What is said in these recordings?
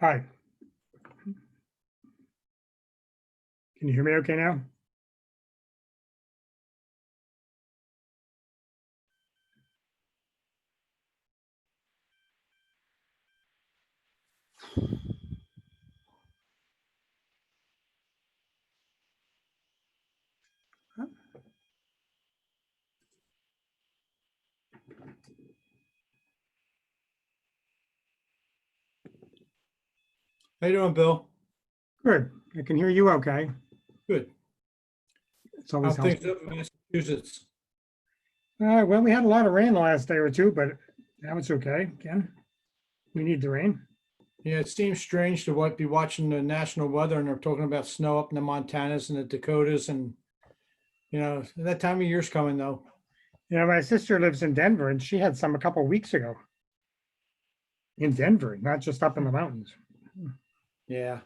Hi. Can you hear me okay now? How you doing, Bill? Good. I can hear you okay. Good. It's How always things helpful. up in Massachusetts? Well, we had a lot of rain the last day or two, but now it's okay. Again, we need the rain. Yeah, it seems strange to be watching the national weather and they're talking about snow up in the Montanas and the Dakotas and, that time of year's coming though. My sister lives in Denver and she had some a couple of weeks ago in Denver, not just up in the mountains. Yeah.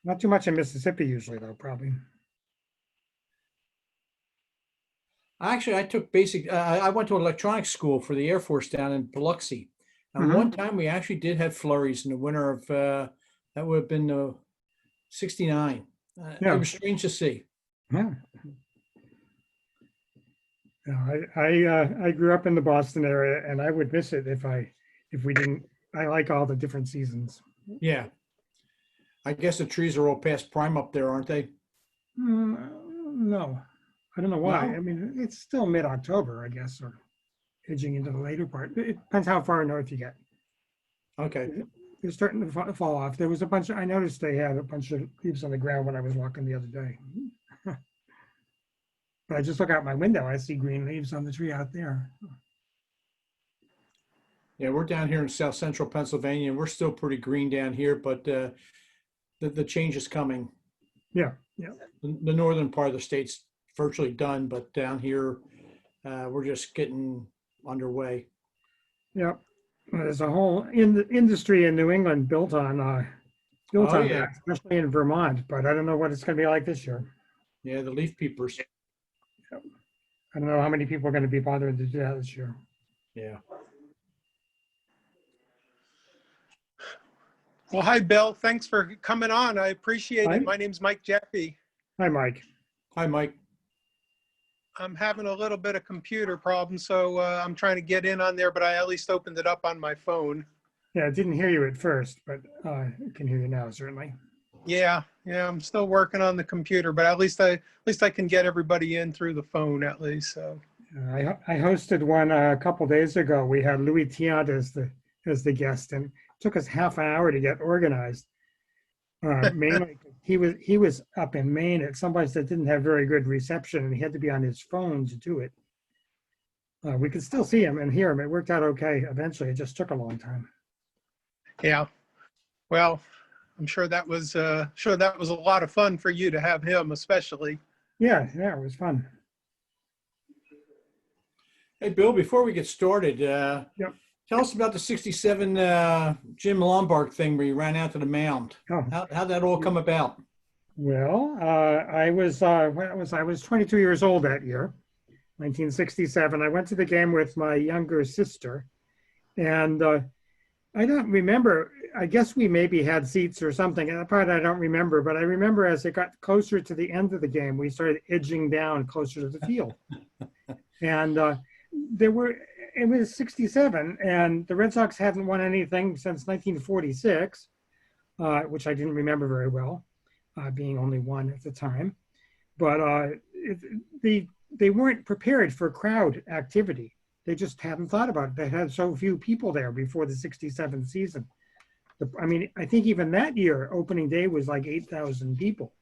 Not too much in Mississippi usually though, probably. Actually, I took I went to electronics school for the Air Force down in Biloxi. And Mhm. one time we actually did have flurries in the winter of, that would have been 69. Yeah. It was strange to see. Yeah. I grew up in the Boston area and I would miss it if we didn't. I like all the different seasons. Yeah. I guess the trees are all past prime up there, aren't they? No, I don't know why. No? I mean, it's still mid-October, I guess, or edging into the later part. It depends how far north you get. Okay. They're starting to fall off. There was a bunch. I noticed they had a bunch of leaves on the ground when I was walking the other day. But I just look out my window. I see green leaves on the tree out there. Yeah, we're down here in South Central Pennsylvania, and we're still pretty green down here, but the change is coming. Yeah, yeah. The northern part of the state's virtually done, but down here, we're just getting underway. Yeah. There's a whole industry in New England built on Oh, yeah. that, especially in Vermont. But I don't know what it's going to be like this year. Yeah, the leaf peepers. I don't know how many people are going to be bothering to do that this year. Yeah. Well, hi, Bill. Thanks for coming on. I appreciate Hi. it. My name's Mike Jeffy. Hi, Mike. Hi, Mike. I'm having a little bit of computer problems, so I'm trying to get in on there, but I at least opened it up on my phone. Yeah, I didn't hear you at first, but I can hear you now, certainly. Yeah, I'm still working on the computer, but at least I can get everybody in through the phone at least. So I hosted one a couple days ago. We had Louis Tiant as the guest, and it took us half an hour to get organized. Mainly, he was up in Maine at some place that didn't have very good reception, and he had to be on his phone to do it. We could still see him and hear him. It worked out okay. Eventually, it just took a long time. yeah, well, I'm sure that was a lot of fun for you to have him, especially. Yeah, it was fun. Hey, Bill, before we get started, Yep. tell us about the 67 Jim Lombard thing where you ran out to the mound. Oh. How'd that all come about? Well, I was 22 years old that year, 1967. I went to the game with my younger sister, and I don't remember. I guess we maybe had seats or something. That part I don't remember, but I remember as it got closer to the end of the game, we started edging down closer to the field, and it was 67, and the Red Sox hadn't won anything since 1946, which I didn't remember very well. Being only one at the time, but they weren't prepared for crowd activity. They just hadn't thought about it. They had so few people there before the 67 season. I think even that year, opening day was like 8,000 people.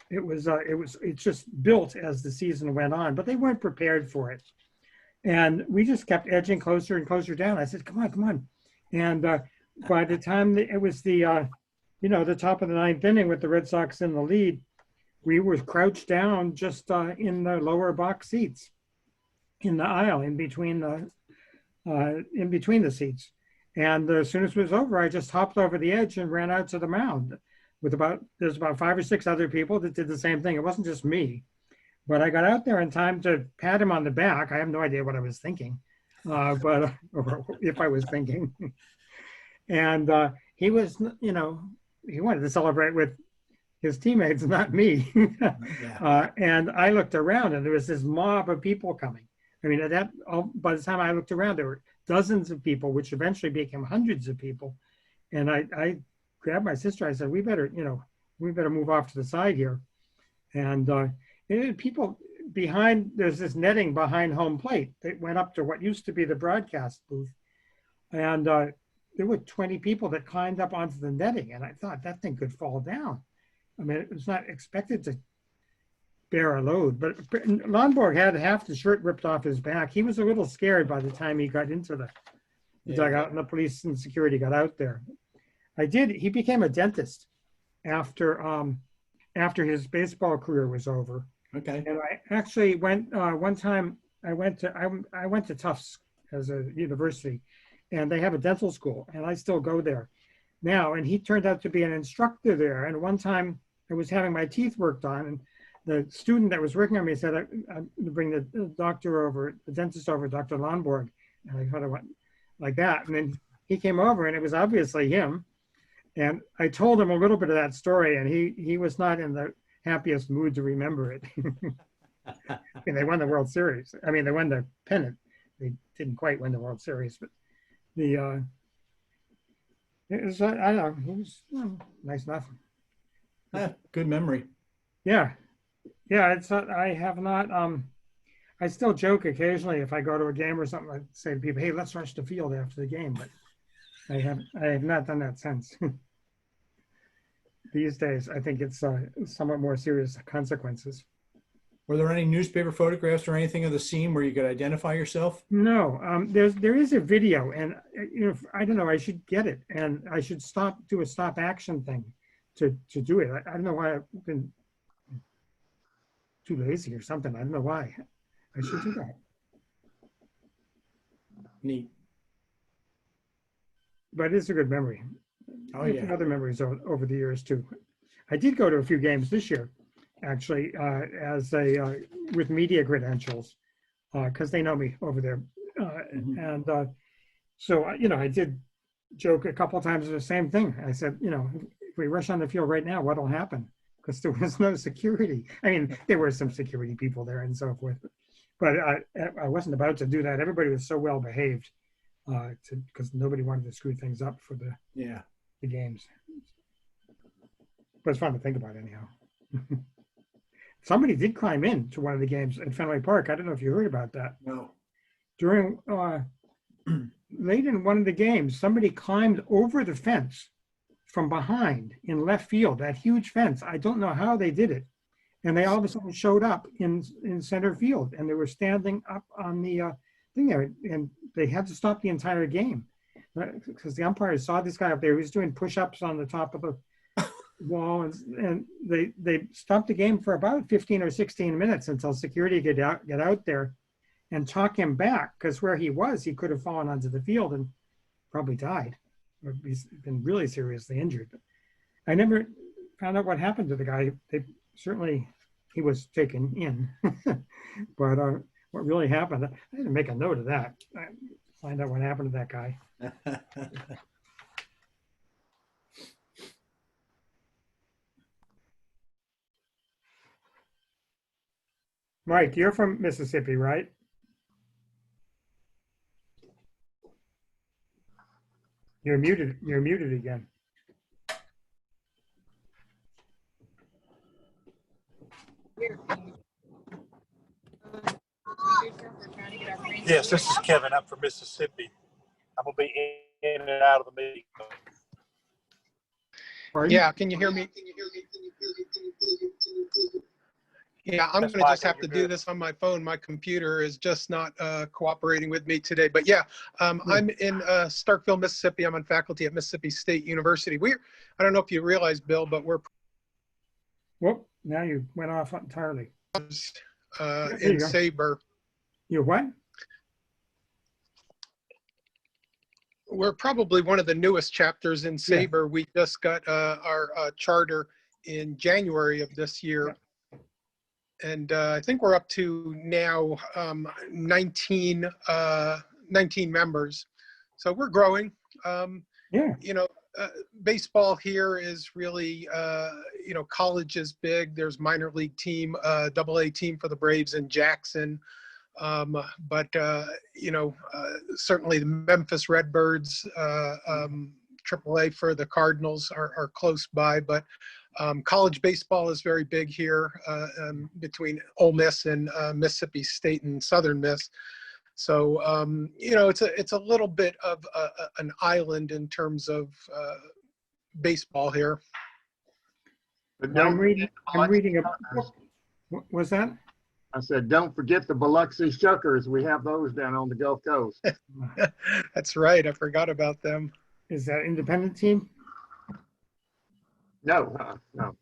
It just built as the season went on, but they weren't prepared for it. And we just kept edging closer and closer down. I said, come on. And by the time it was the top of the ninth inning with the Red Sox in the lead, we were crouched down just in the lower box seats, in the aisle in between the seats. And as soon as it was over, I just hopped over the edge and ran out to the mound. There's about 5 or 6 other people that did the same thing. It wasn't just me, but I got out there in time to pat him on the back. I have no idea what I was thinking, or if I was thinking. And he was, you know, he wanted to celebrate with his teammates, not me. Yeah. And I looked around, and there was this mob of people coming. I mean, by the time I looked around, there were dozens of people, which eventually became hundreds of people. And I grabbed my sister. I said, we better move off to the side here. And people behind, there's this netting behind home plate that went up to what used to be the broadcast booth. And there were 20 people that climbed up onto the netting. And I thought that thing could fall down. I mean, it was not expected to bear a load, but Lundborg had half the shirt ripped off his back. He was a little scared by the time he got into the dugout, and the police and security got out there. He became a dentist after his baseball career was over. Okay. And I actually went, one time I went to Tufts as a university, and they have a dental school, and I still go there now. And he turned out to be an instructor there. And one time I was having my teeth worked on, and the student that was working on me said, I'm to bring the doctor over, the dentist over, Dr. Lundborg. And I thought I went like that. And then he came over, and it was obviously him. And I told him a little bit of that story, and he was not in the happiest mood to remember it. I mean, they won the World Series. I mean, they won the pennant. They didn't quite win the World Series, but it was, I don't know, it was nice enough. Good memory. Yeah. Yeah, I have not, I still joke occasionally if I go to a game or something, I say to people, hey, let's rush the field after the game, but I have not done that since. These days, I think it's somewhat more serious consequences. Were there any newspaper photographs or anything of the scene where you could identify yourself? No, there is a video, and I don't know, I should get it, and I should do a stop action thing to do it. I don't know why I've been too lazy or something. I don't know why. I should do that. Neat. But it's a good memory. Oh, I have yeah. other memories over the years too. I did go to a few games this year, actually, with media credentials, because they know me over there. And so, I did joke a couple of times the same thing. I said, if we rush on the field right now, what'll happen? Because there was no security. I mean, there were some security people there and so forth, but I wasn't about to do that. Everybody was so well behaved because nobody wanted to screw things up for the games. But it's fun to think about anyhow. Somebody did climb in to one of the games at Fenway Park. I don't know if you heard about that. No. During late in one of the games, somebody climbed over the fence from behind in left field, that huge fence. I don't know how they did it. And they all of a sudden showed up in center field, and they were standing up on the thing there, and they had to stop the entire game because the umpires saw this guy up there. He was doing push-ups on the top of the wall, and they stopped the game for about 15 or 16 minutes until security get out there and talk him back, because where he was, he could have fallen onto the field and probably died or been really seriously injured. But I never found out what happened to the guy. He was taken in, but what really happened, I had to make a note of that. Find out what happened to that guy. Mike, you're from Mississippi, right? You're muted. You're muted again. Yes, this is Kevin. I'm from Mississippi. I'm gonna be in and out of the meeting. Pardon? Yeah, can you hear me? Yeah, I'm That's going to just fine. have to do this on my phone. My computer is just not cooperating with me today. But yeah, I'm in Starkville, Mississippi. I'm on faculty at Mississippi State University. I don't know if you realize, Bill, but we're Whoop, now you went off entirely. in you go. SABR. You what? We're probably one of the newest chapters in SABR. We just got our charter in January of this year. And I think we're up to now 19 members. So we're growing. Yeah. baseball here is really, college is big. There's minor league team, AA team for the Braves in Jackson. But certainly the Memphis Redbirds, AAA for the Cardinals are close by. But college baseball is very big here between Ole Miss and Mississippi State and Southern Miss. So, it's a little bit of an island in terms of baseball here. But I'm don't reading a forget- book. What was that? I said, don't forget the Biloxi Shuckers. We have those down on the Gulf Coast. That's right. I forgot about them. Is that independent team? No, no.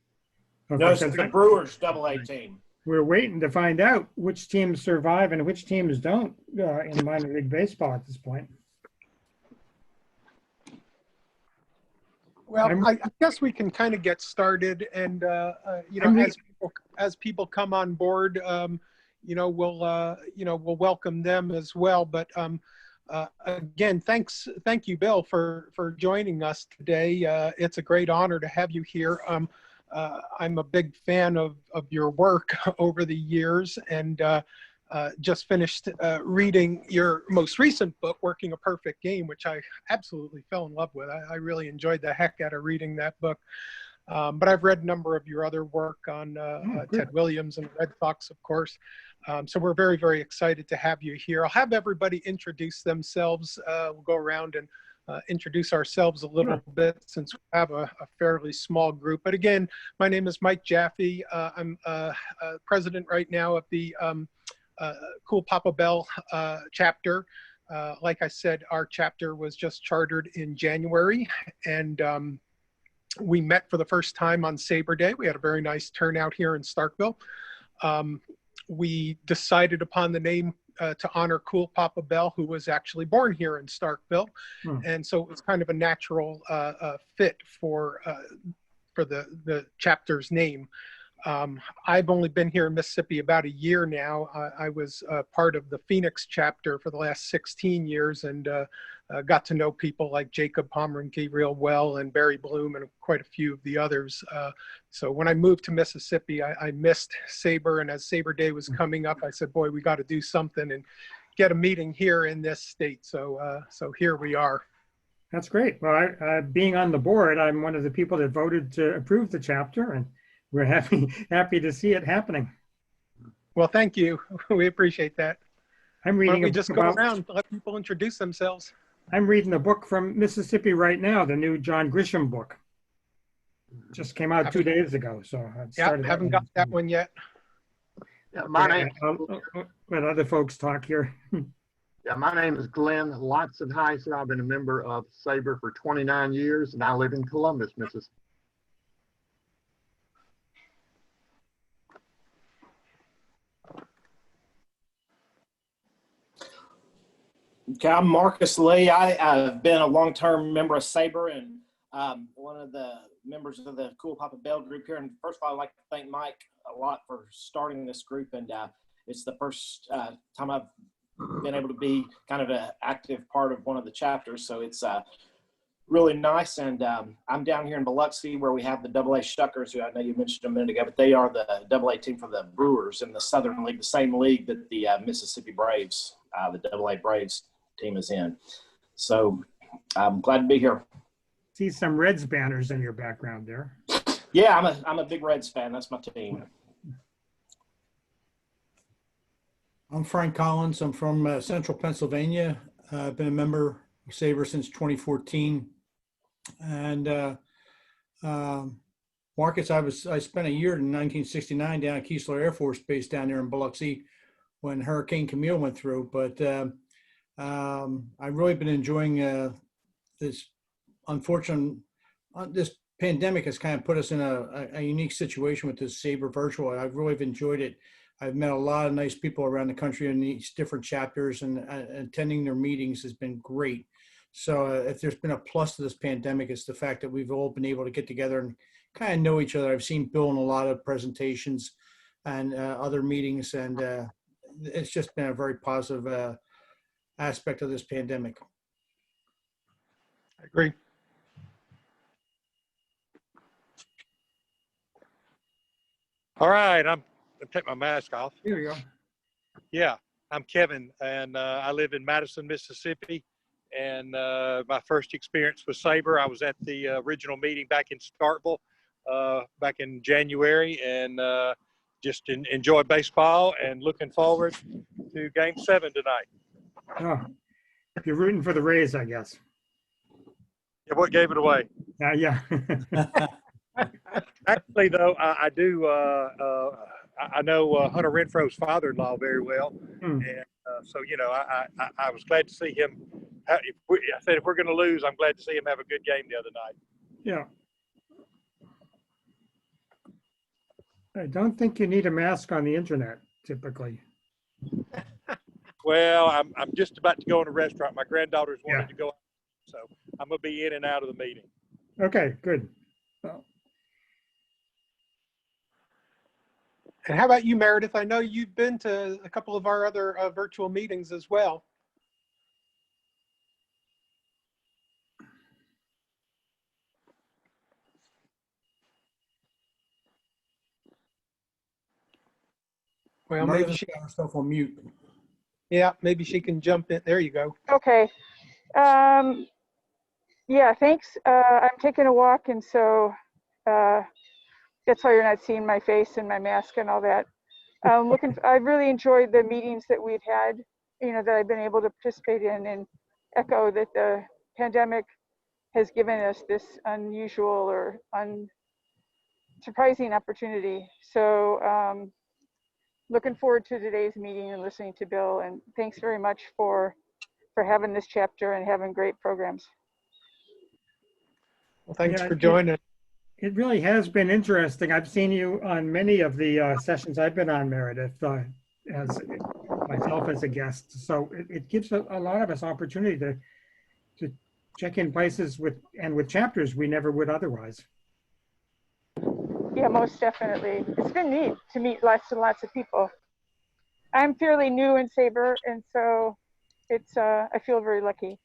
Okay, No, it's 'cause the Brewers AA team. we're waiting to find out which teams survive and which teams don't in minor league baseball at this point. Well, I guess we can kind of get started, and as people come on board, we'll welcome them as well. But again, thank you, Bill, for joining us today. It's a great honor to have you here. I'm a big fan of your work over the years, and just finished reading your most recent book, Working a Perfect Game, which I absolutely fell in love with. I really enjoyed the heck out of reading that book. But I've read a number of your other work on Ted Williams and Red Sox, of course. So we're very, very excited to have you here. I'll have everybody introduce themselves. We'll go around and introduce ourselves a little bit, since we have a fairly small group. But again, my name is Mike Jaffe. I'm president right now of the Cool Papa Bell chapter. Like I said, our chapter was just chartered in January, and we met for the first time on SABR Day. We had a very nice turnout here in Starkville. We decided upon the name to honor Cool Papa Bell, who was actually born here in Starkville. And so it was kind of a natural fit for the chapter's name. I've only been here in Mississippi about a year now. I was part of the Phoenix chapter for the last 16 years, and got to know people like Jacob Pomeranke real well, and Barry Bloom, and quite a few of the others. So when I moved to Mississippi, I missed SABR, and as SABR Day was coming up, I said, boy, we got to do something and get a meeting here in this state. So here we are. That's great. Well, being on the board, I'm one of the people that voted to approve the chapter, and we're happy to see it happening. Well, thank you. We appreciate that. I'm Why reading don't we a just book go about, around, let people introduce themselves. I'm reading a book from Mississippi right now, the new John Grisham book. Just came out 2 days ago, so I started. Yeah, haven't got that one yet. Yeah, my name. Let other folks talk here. Yeah, my name is Glenn Lotson-Heisen. I've been a member of SABR for 29 years, and I live in Columbus, Mississippi. Okay, I'm Marcus Lee. I've been a long-term member of SABR and one of the members of the Cool Papa Bell group here. And first of all, I'd like to thank Mike a lot for starting this group. And it's the first time I've been able to be kind of an active part of one of the chapters. So it's really nice. And I'm down here in Biloxi, where we have the AA Shuckers, who I know you mentioned a minute ago, but they are the AA team for the Brewers in the Southern League, the same league that the Mississippi Braves, the AA Braves team is in. So I'm glad to be here. See some Reds banners in your background there. Yeah, I'm a big Reds fan. That's my team. I'm Frank Collins. I'm from Central Pennsylvania. I've been a member of SABR since 2014. And Marcus, I spent a year in 1969 down at Keesler Air Force Base down there in Biloxi when Hurricane Camille went through. But I've really been enjoying this this pandemic has kind of put us in a unique situation with this SABR Virtual. I've really enjoyed it. I've met a lot of nice people around the country in these different chapters, and attending their meetings has been great. So if there's been a plus to this pandemic, it's the fact that we've all been able to get together and kind of know each other. I've seen Bill in a lot of presentations and other meetings, and it's just been a very positive aspect of this pandemic. I agree. All right, I'm gonna take my mask off. Here you go. Yeah, I'm Kevin, and I live in Madison, Mississippi. And my first experience with SABR, I was at the original meeting back in Starkville back in January, and just enjoy baseball and looking forward to Game 7 tonight. Oh, you're rooting for the Rays, I guess. Yeah, what gave it away? Yeah. Actually, though, I do. I know Hunter Renfro's father-in-law very well, Hmm. and so I was glad to see him. I said if we're going to lose, I'm glad to see him have a good game the other night. Yeah. I don't think you need a mask on the internet typically. Well, I'm just about to go in a restaurant. My granddaughter's wanted Yeah. to go, so I'm gonna be in and out of the meeting. Okay, good. Well, And how about you, Meredith? I know you've been to a couple of our other virtual meetings as well. Well, maybe Meredith's she, got herself on mute. yeah, maybe she can jump in. There you go. Okay. Yeah, thanks. I'm taking a walk, and so that's why you're not seeing my face and my mask and all that. I've really enjoyed the meetings that we've had, that I've been able to participate in, and echo that the pandemic has given us this unusual or surprising opportunity. So looking forward to today's meeting and listening to Bill, and thanks very much for having this chapter and having great programs. Well, thanks Yeah, for joining. it really has been interesting. I've seen you on many of the sessions I've been on, Meredith, as myself as a guest. So it gives a lot of us opportunity to check in places with chapters we never would otherwise. Yeah, most definitely. It's been neat to meet lots and lots of people. I'm fairly new in SABR, and so it's I feel very lucky.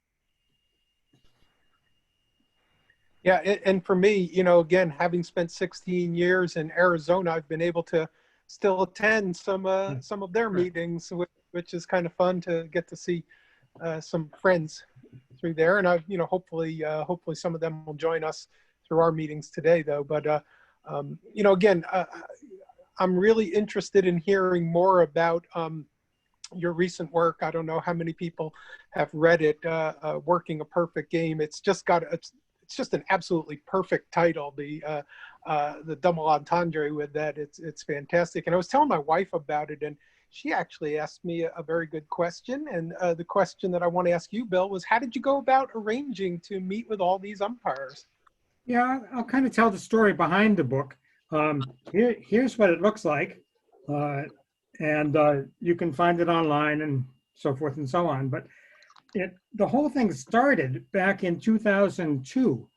Yeah, and for me, again, having spent 16 years in Arizona, I've been able to still attend some of their meetings, which is kind of fun to get to see some friends through there. And hopefully some of them will join us through our meetings today, though. But again, I'm really interested in hearing more about your recent work. I don't know how many people have read it, Working a Perfect Game. It's just an absolutely perfect title. The double entendre with that, it's fantastic. And I was telling my wife about it, and she actually asked me a very good question. And the question that I want to ask you, Bill, was how did you go about arranging to meet with all these umpires? Yeah, I'll kind of tell the story behind the book. Here's what it looks like. And you can find it online and so forth and so on. But the whole thing started back in 2002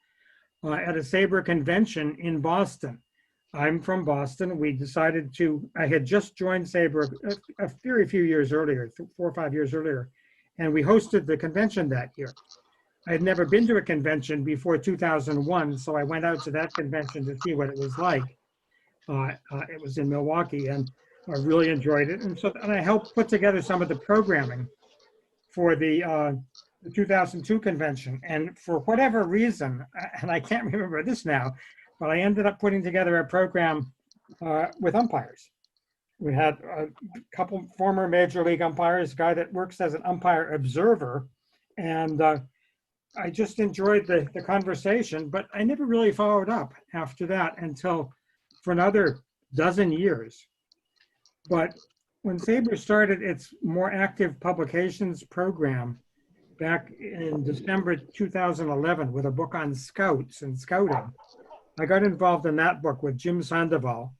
at a SABR convention in Boston. I'm from Boston. We decided I had just joined SABR a very few years earlier, 4 or 5 years earlier, and we hosted the convention that year. I had never been to a convention before 2001, so I went out to that convention to see what it was like. It was in Milwaukee, and I really enjoyed it. And I helped put together some of the programming for the 2002 convention. And for whatever reason, and I can't remember this now, but I ended up putting together a program with umpires. We had a couple former major league umpires, a guy that works as an umpire observer, and I just enjoyed the conversation, but I never really followed up after that until for another dozen years. But when SABR started its more active publications program back in December 2011 with a book on scouts and scouting, I got involved in that book with Jim Sandoval,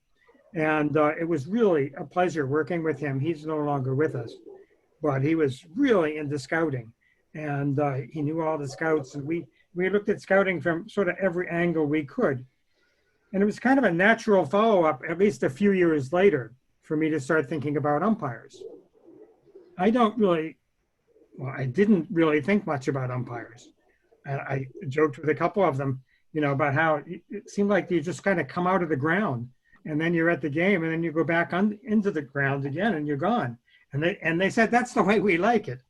and it was really a pleasure working with him. He's no longer with us, but he was really into scouting, and he knew all the scouts, and we looked at scouting from sort of every angle we could. And it was kind of a natural follow-up, at least a few years later, for me to start thinking about umpires. I didn't really think much about umpires. I joked with a couple of them, about how it seemed like you just kind of come out of the ground and then you're at the game, and then you go back on into the ground again, and you're gone. And they said that's the way we like it,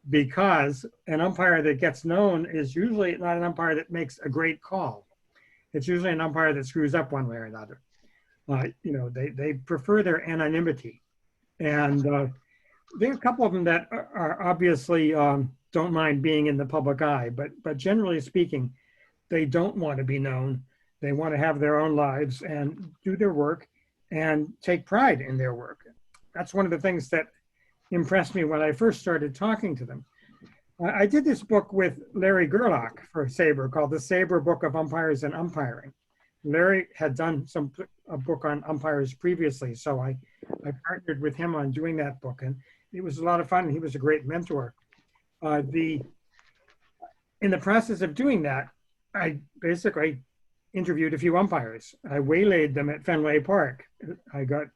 because an umpire that gets known is usually not an umpire that makes a great call. It's usually an umpire that screws up one way or another. You know, they prefer their anonymity, and there are a couple of them that are obviously don't mind being in the public eye, but generally speaking, they don't want to be known. They want to have their own lives and do their work and take pride in their work. That's one of the things that impressed me when I first started talking to them. I did this book with Larry Gerlach for SABR called The SABR Book of Umpires and Umpiring. Larry had done a book on umpires previously, so I partnered with him on doing that book, and it was a lot of fun. He was a great mentor. In the process of doing that, I basically interviewed a few umpires. I waylaid them at Fenway Park. I got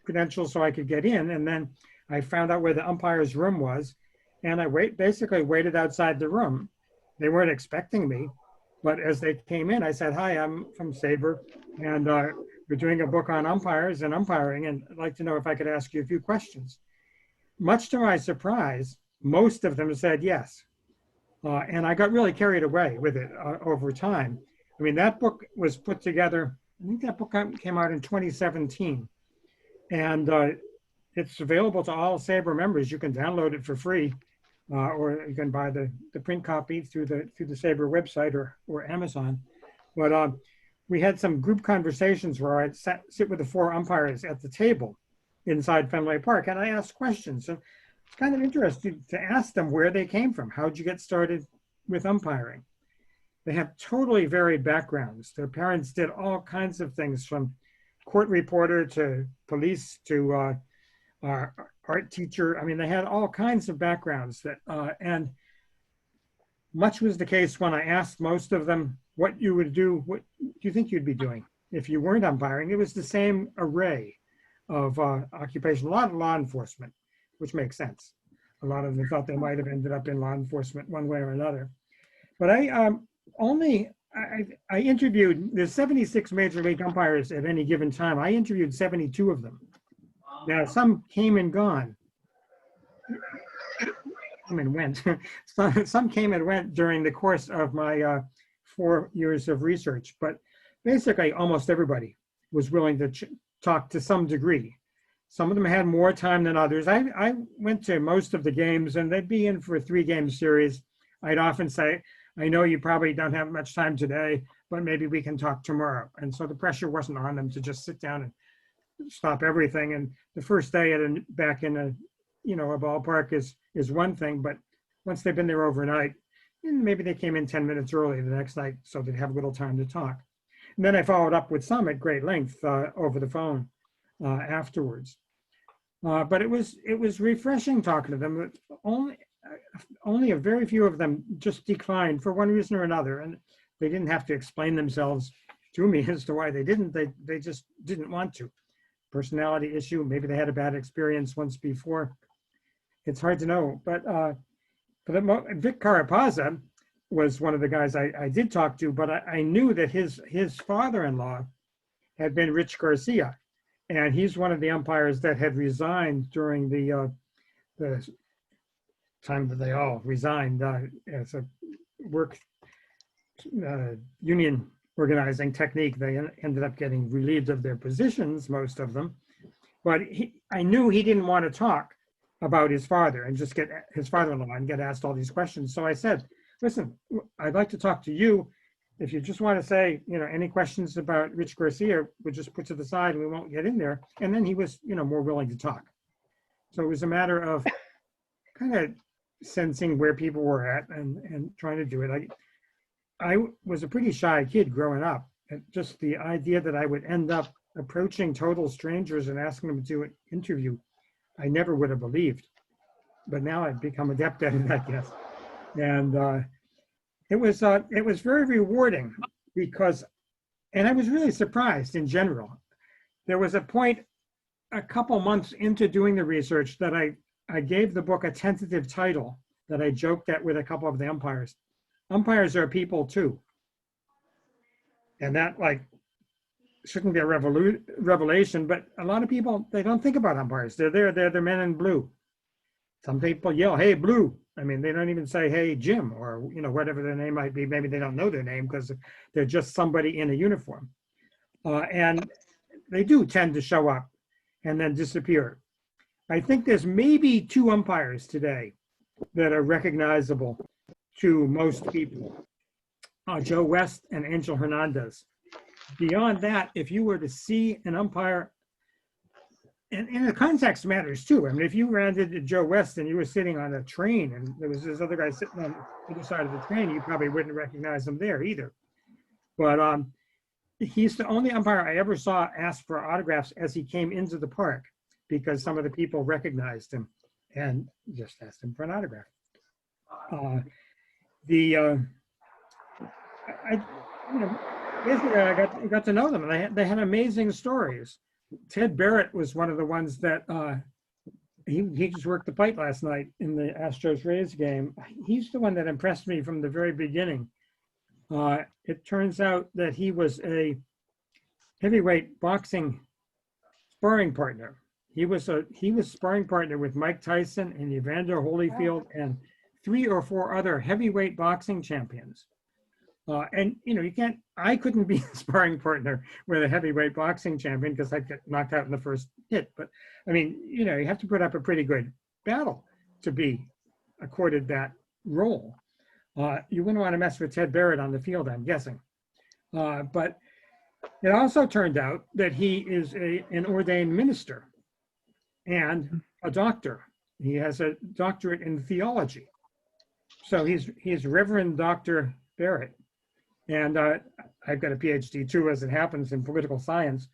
credentials so I could get in, and then I found out where the umpire's room was, and I basically waited outside the room. They weren't expecting me, but as they came in, I said, "Hi, I'm from SABR, and we're doing a book on umpires and umpiring, and I'd like to know if I could ask you a few questions." Much to my surprise, most of them said yes. And I got really carried away with it over time. I mean, that book was put together, I think that book came out in 2017. And it's available to all SABR members. You can download it for free, or you can buy the print copy through the SABR website or Amazon. But we had some group conversations where I'd sit with the 4 umpires at the table inside Fenway Park, and I asked questions. So it's kind of interesting to ask them where they came from. How'd you get started with umpiring? They have totally varied backgrounds. Their parents did all kinds of things, from court reporter to police to art teacher. I mean, they had all kinds of backgrounds and much was the case when I asked most of them what you would do, what do you think you'd be doing if you weren't umpiring? It was the same array of occupation, a lot of law enforcement, which makes sense. A lot of them thought they might have ended up in law enforcement one way or another. But I interviewed, there's 76 major league umpires at any given time. I interviewed 72 of them. Now, some came and gone. Came and went. Some came and went during the course of my 4 years of research, but basically almost everybody was willing to talk to some degree. Some of them had more time than others. I went to most of the games, and they'd be in for a 3-game series. I'd often say, I know you probably don't have much time today, but maybe we can talk tomorrow. And so the pressure wasn't on them to just sit down and stop everything. And the first day back in a ballpark is one thing, but once they've been there overnight, maybe they came in 10 minutes early the next night so they'd have a little time to talk. And then I followed up with some at great length over the phone afterwards. But it was refreshing talking to them. Only a very few of them just declined for one reason or another, and they didn't have to explain themselves to me as to why they didn't. They just didn't want to. Personality issue. Maybe they had a bad experience once before. It's hard to know. But Vic Carapazza was one of the guys I did talk to, but I knew that his father-in-law had been Rich Garcia, and he's one of the umpires that had resigned during the time that they all resigned as a work union organizing technique. They ended up getting relieved of their positions, most of them. But I knew he didn't want to talk about his father and just get his father-in-law and get asked all these questions. So I said, listen, I'd like to talk to you. If you just want to say, any questions about Rich Garcia, we'll just put to the side and we won't get in there. And then he was, more willing to talk. So it was a matter of kind of sensing where people were at and trying to do it. I was a pretty shy kid growing up. And just the idea that I would end up approaching total strangers and asking them to do an interview, I never would have believed. But now I've become adept at it, I guess. And it was very rewarding because, and I was really surprised in general. There was a point a couple months into doing the research that I gave the book a tentative title that I joked at with a couple of the umpires. Umpires are people too. And that shouldn't be a revelation, but a lot of people, they don't think about umpires. They're the men in blue. Some people yell, "Hey, blue." I mean, they don't even say, "Hey, Jim," or, you know, whatever their name might be. Maybe they don't know their name because they're just somebody in a uniform. And they do tend to show up and then disappear. I think there's maybe 2 umpires today that are recognizable to most people. Joe West and Angel Hernandez. Beyond that, if you were to see an umpire, and the context matters too. I mean, if you ran into Joe West and you were sitting on a train and there was this other guy sitting on the other side of the train, you probably wouldn't recognize him there either. But he's the only umpire I ever saw ask for autographs as he came into the park, because some of the people recognized him and just asked him for an autograph. Basically, I got to know them, and they had amazing stories. Ted Barrett was one of the ones that he just worked the plate last night in the Astros-Rays game. He's the one that impressed me from the very beginning. It turns out that he was a heavyweight boxing sparring partner. He was sparring partner with Mike Tyson and Evander Holyfield and 3 or 4 other heavyweight boxing champions. And you know, I couldn't be a sparring partner with a heavyweight boxing champion because I'd get knocked out in the first hit. But I mean, you know, you have to put up a pretty good battle to be accorded that role. You wouldn't want to mess with Ted Barrett on the field, I'm guessing. But it also turned out that he is an ordained minister and a doctor. He has a doctorate in theology. So he's Reverend Dr. Barrett. And I've got a PhD too, as it happens, in political science.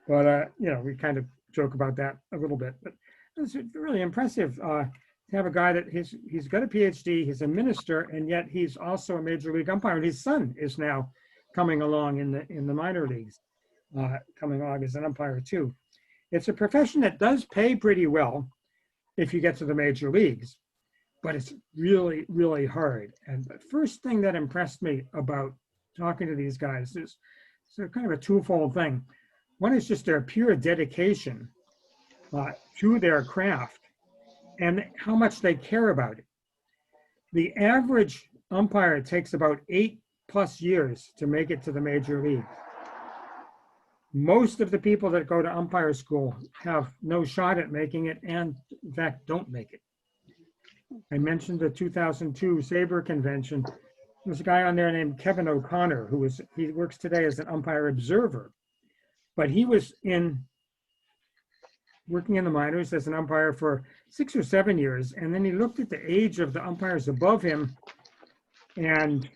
But, you know, we kind of joke about that a little bit. But it's really impressive to have a guy that he's got a PhD, he's a minister, and yet he's also a major league umpire. And his son is now coming along in the minor leagues, coming along as an umpire too. It's a profession that does pay pretty well if you get to the major leagues, but it's really, really hard. And the first thing that impressed me about talking to these guys is kind of a twofold thing. One is just their pure dedication to their craft and how much they care about it. The average umpire takes about 8+ years to make it to the major league. Most of the people that go to umpire school have no shot at making it, and in fact don't make it. I mentioned the 2002 SABR convention. There's a guy on there named Kevin O'Connor he works today as an umpire observer, but he was working in the minors as an umpire for 6 or 7 years, and then he looked at the age of the umpires above him and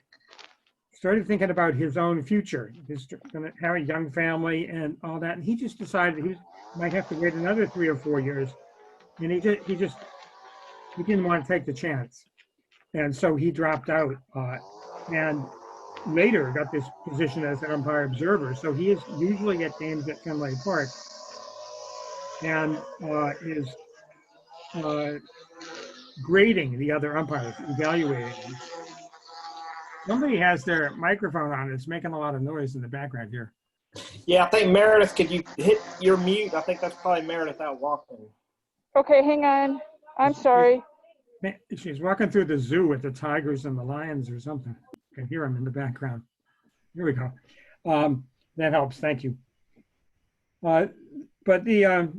started thinking about his own future. He's going to have a young family and all that, and he just decided he might have to wait another 3 or 4 years, and he didn't want to take the chance, and so he dropped out and later got this position as an umpire observer. So he is usually at games at Fenway Park and is grading the other umpires, evaluating them. Somebody has their microphone on. It's making a lot of noise in the background here. Yeah, I think Meredith, could you hit your mute? I think that's probably Meredith out walking. Okay, hang on. I'm sorry. She's walking through the zoo with the tigers and the lions or something. I can hear them in the background. Here we go. That helps. Thank you. But the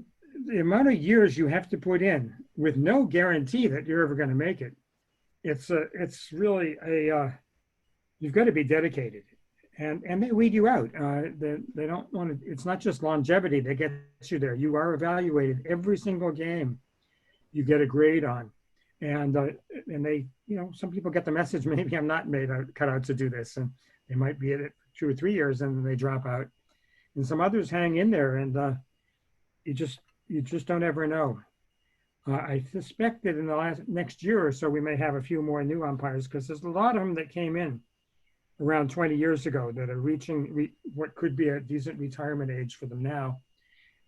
amount of years you have to put in with no guarantee that you're ever going to make it, it's really you've got to be dedicated, and they weed you out. They don't want to. It's not just longevity that gets you there. You are evaluated every single game. You get a grade on, and they, you know, some people get the message, maybe I'm not cut out to do this, and they might be at it 2 or 3 years and then they drop out, and some others hang in there, and you just don't ever know. I suspect that in the next year or so we may have a few more new umpires, because there's a lot of them that came in around 20 years ago that are reaching what could be a decent retirement age for them now.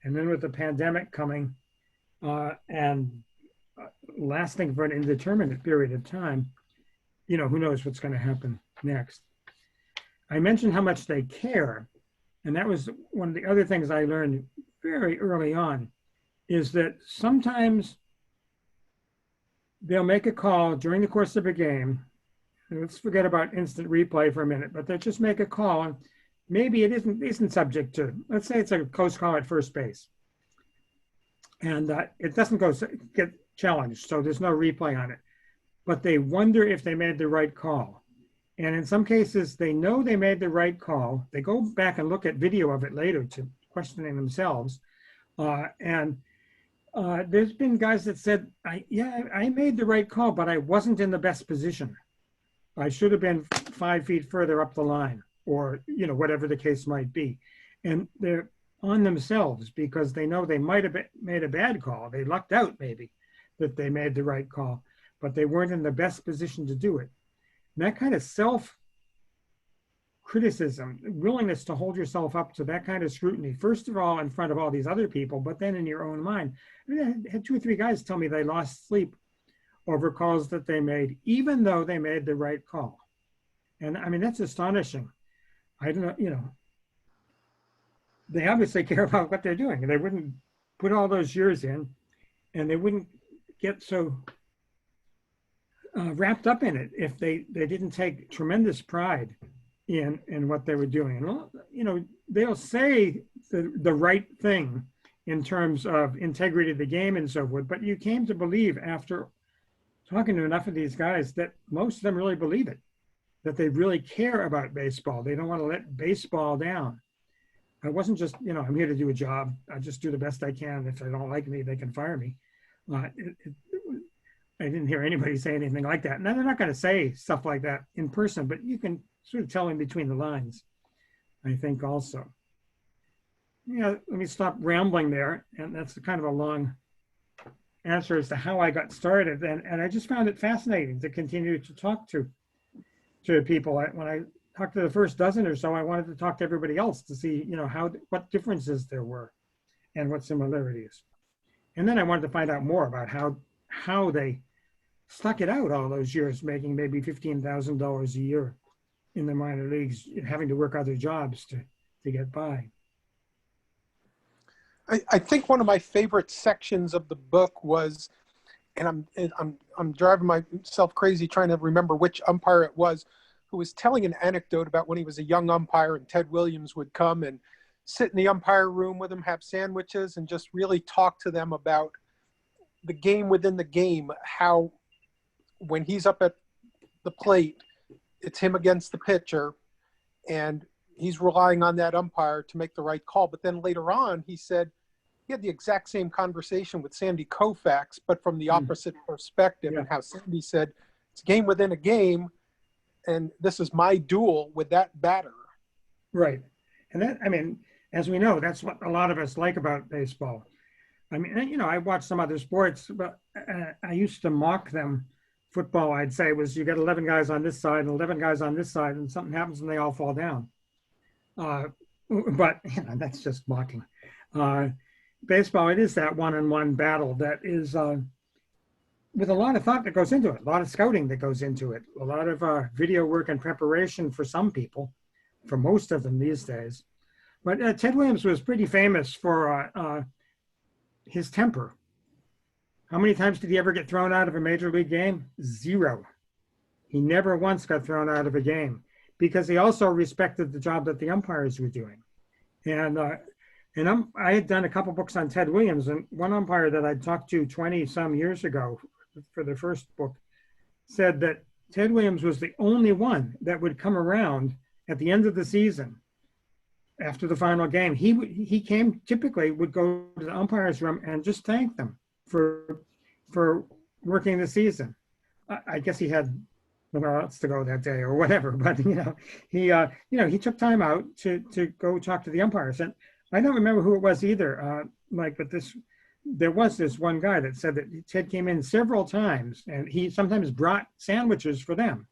And then with the pandemic coming and lasting for an indeterminate period of time, you know, who knows what's going to happen next. I mentioned how much they care, And that was one of the other things I learned very early on, is that sometimes they'll make a call during the course of a game. And let's forget about instant replay for a minute, but they'll just make a call, and maybe it isn't subject to, let's say it's a close call at first base, and it doesn't get challenged, so there's no replay on it. But they wonder if they made the right call. And in some cases, they know they made the right call. They go back and look at video of it later to questioning themselves. And there's been guys that said, I made the right call, but I wasn't in the best position. I should have been 5 feet further up the line, or, you know, whatever the case might be. And they're on themselves because they know they might have made a bad call. They lucked out maybe that they made the right call, but they weren't in the best position to do it. And that kind of self-criticism, willingness to hold yourself up to that kind of scrutiny, first of all, in front of all these other people, but then in your own mind. I mean, I had 2 or 3 guys tell me they lost sleep over calls that they made, even though they made the right call. And I mean, that's astonishing. I don't know, you know, they obviously care about what they're doing, and they wouldn't put all those years in, and they wouldn't get so wrapped up in it if they didn't take tremendous pride in what they were doing. And, you know, they'll say the right thing in terms of integrity of the game and so forth, but you came to believe after talking to enough of these guys that most of them really believe it, that they really care about baseball. They don't want to let baseball down. It wasn't just, you know, I'm here to do a job. I just do the best I can. If they don't like me, they can fire me. I didn't hear anybody say anything like that. Now, they're not going to say stuff like that in person, but you can sort of tell in between the lines, I think, also. Yeah, let me stop rambling there. And that's kind of a long answer as to how I got started. And I just found it fascinating to continue to talk to people. When I talked to the first dozen or so, I wanted to talk to everybody else to see, you know, what differences there were and what similarities. And then I wanted to find out more about how they stuck it out all those years, making maybe $15,000 a year in the minor leagues, having to work other jobs to get by. I think one of my favorite sections of the book was, and I'm driving myself crazy trying to remember which umpire it was, who was telling an anecdote about when he was a young umpire and Ted Williams would come and sit in the umpire room with him, have sandwiches, and just really talk to them about the game within the game, how when he's up at the plate, it's him against the pitcher, and he's relying on that umpire to make the right call. But then later on, he said he had the exact same conversation with Sandy Koufax, but from the opposite perspective, and how Sandy said, it's a game within a game, and this is my duel with that batter. Right. And that, I mean, as we know, that's what a lot of us like about baseball. I mean, you know, I watched some other sports, but I used to mock them. Football, I'd say, was you get 11 guys on this side and 11 guys on this side, and something happens and they all fall down. But, you know, that's just mocking. Baseball, it is that one-on-one battle that is with a lot of thought that goes into it, a lot of scouting that goes into it, a lot of video work and preparation for some people, for most of them these days. But Ted Williams was pretty famous for his temper. How many times did he ever get thrown out of a major league game? 0. He never once got thrown out of a game because he also respected the job that the umpires were doing. And I had done a couple books on Ted Williams, and one umpire that I'd talked to 20 some years ago for the first book said that Ted Williams was the only one that would come around at the end of the season after the final game. He came, typically would go to the umpire's room and just thank them for working the season. I guess he had nowhere else to go that day or whatever, but he took time out to go talk to the umpires. And I don't remember who it was either, Mike, but there was this one guy that said that Ted came in several times and he sometimes brought sandwiches for them,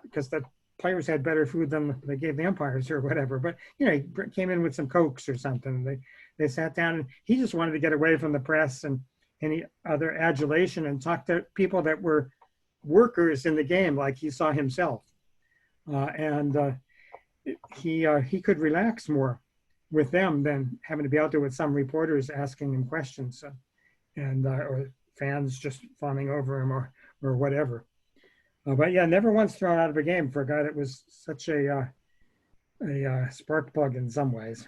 because the players had better food than they gave the umpires or whatever. But, you know, he came in with some Cokes or something. They sat down and he just wanted to get away from the press and any other adulation and talk to people that were workers in the game like he saw himself. he could relax more with them than having to be out there with some reporters asking him questions and or fans just fawning over him or whatever. But yeah, never once thrown out of a game for a guy that was such a spark plug in some ways.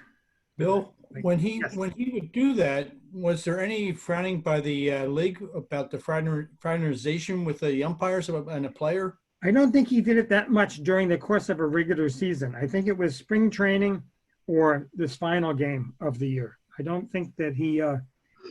Bill, when he Yes. would do that, was there any frowning by the league about the fraternization with the umpires and a player? I don't think he did it that much during the course of a regular season. I think it was spring training or this final game of the year. I don't think that he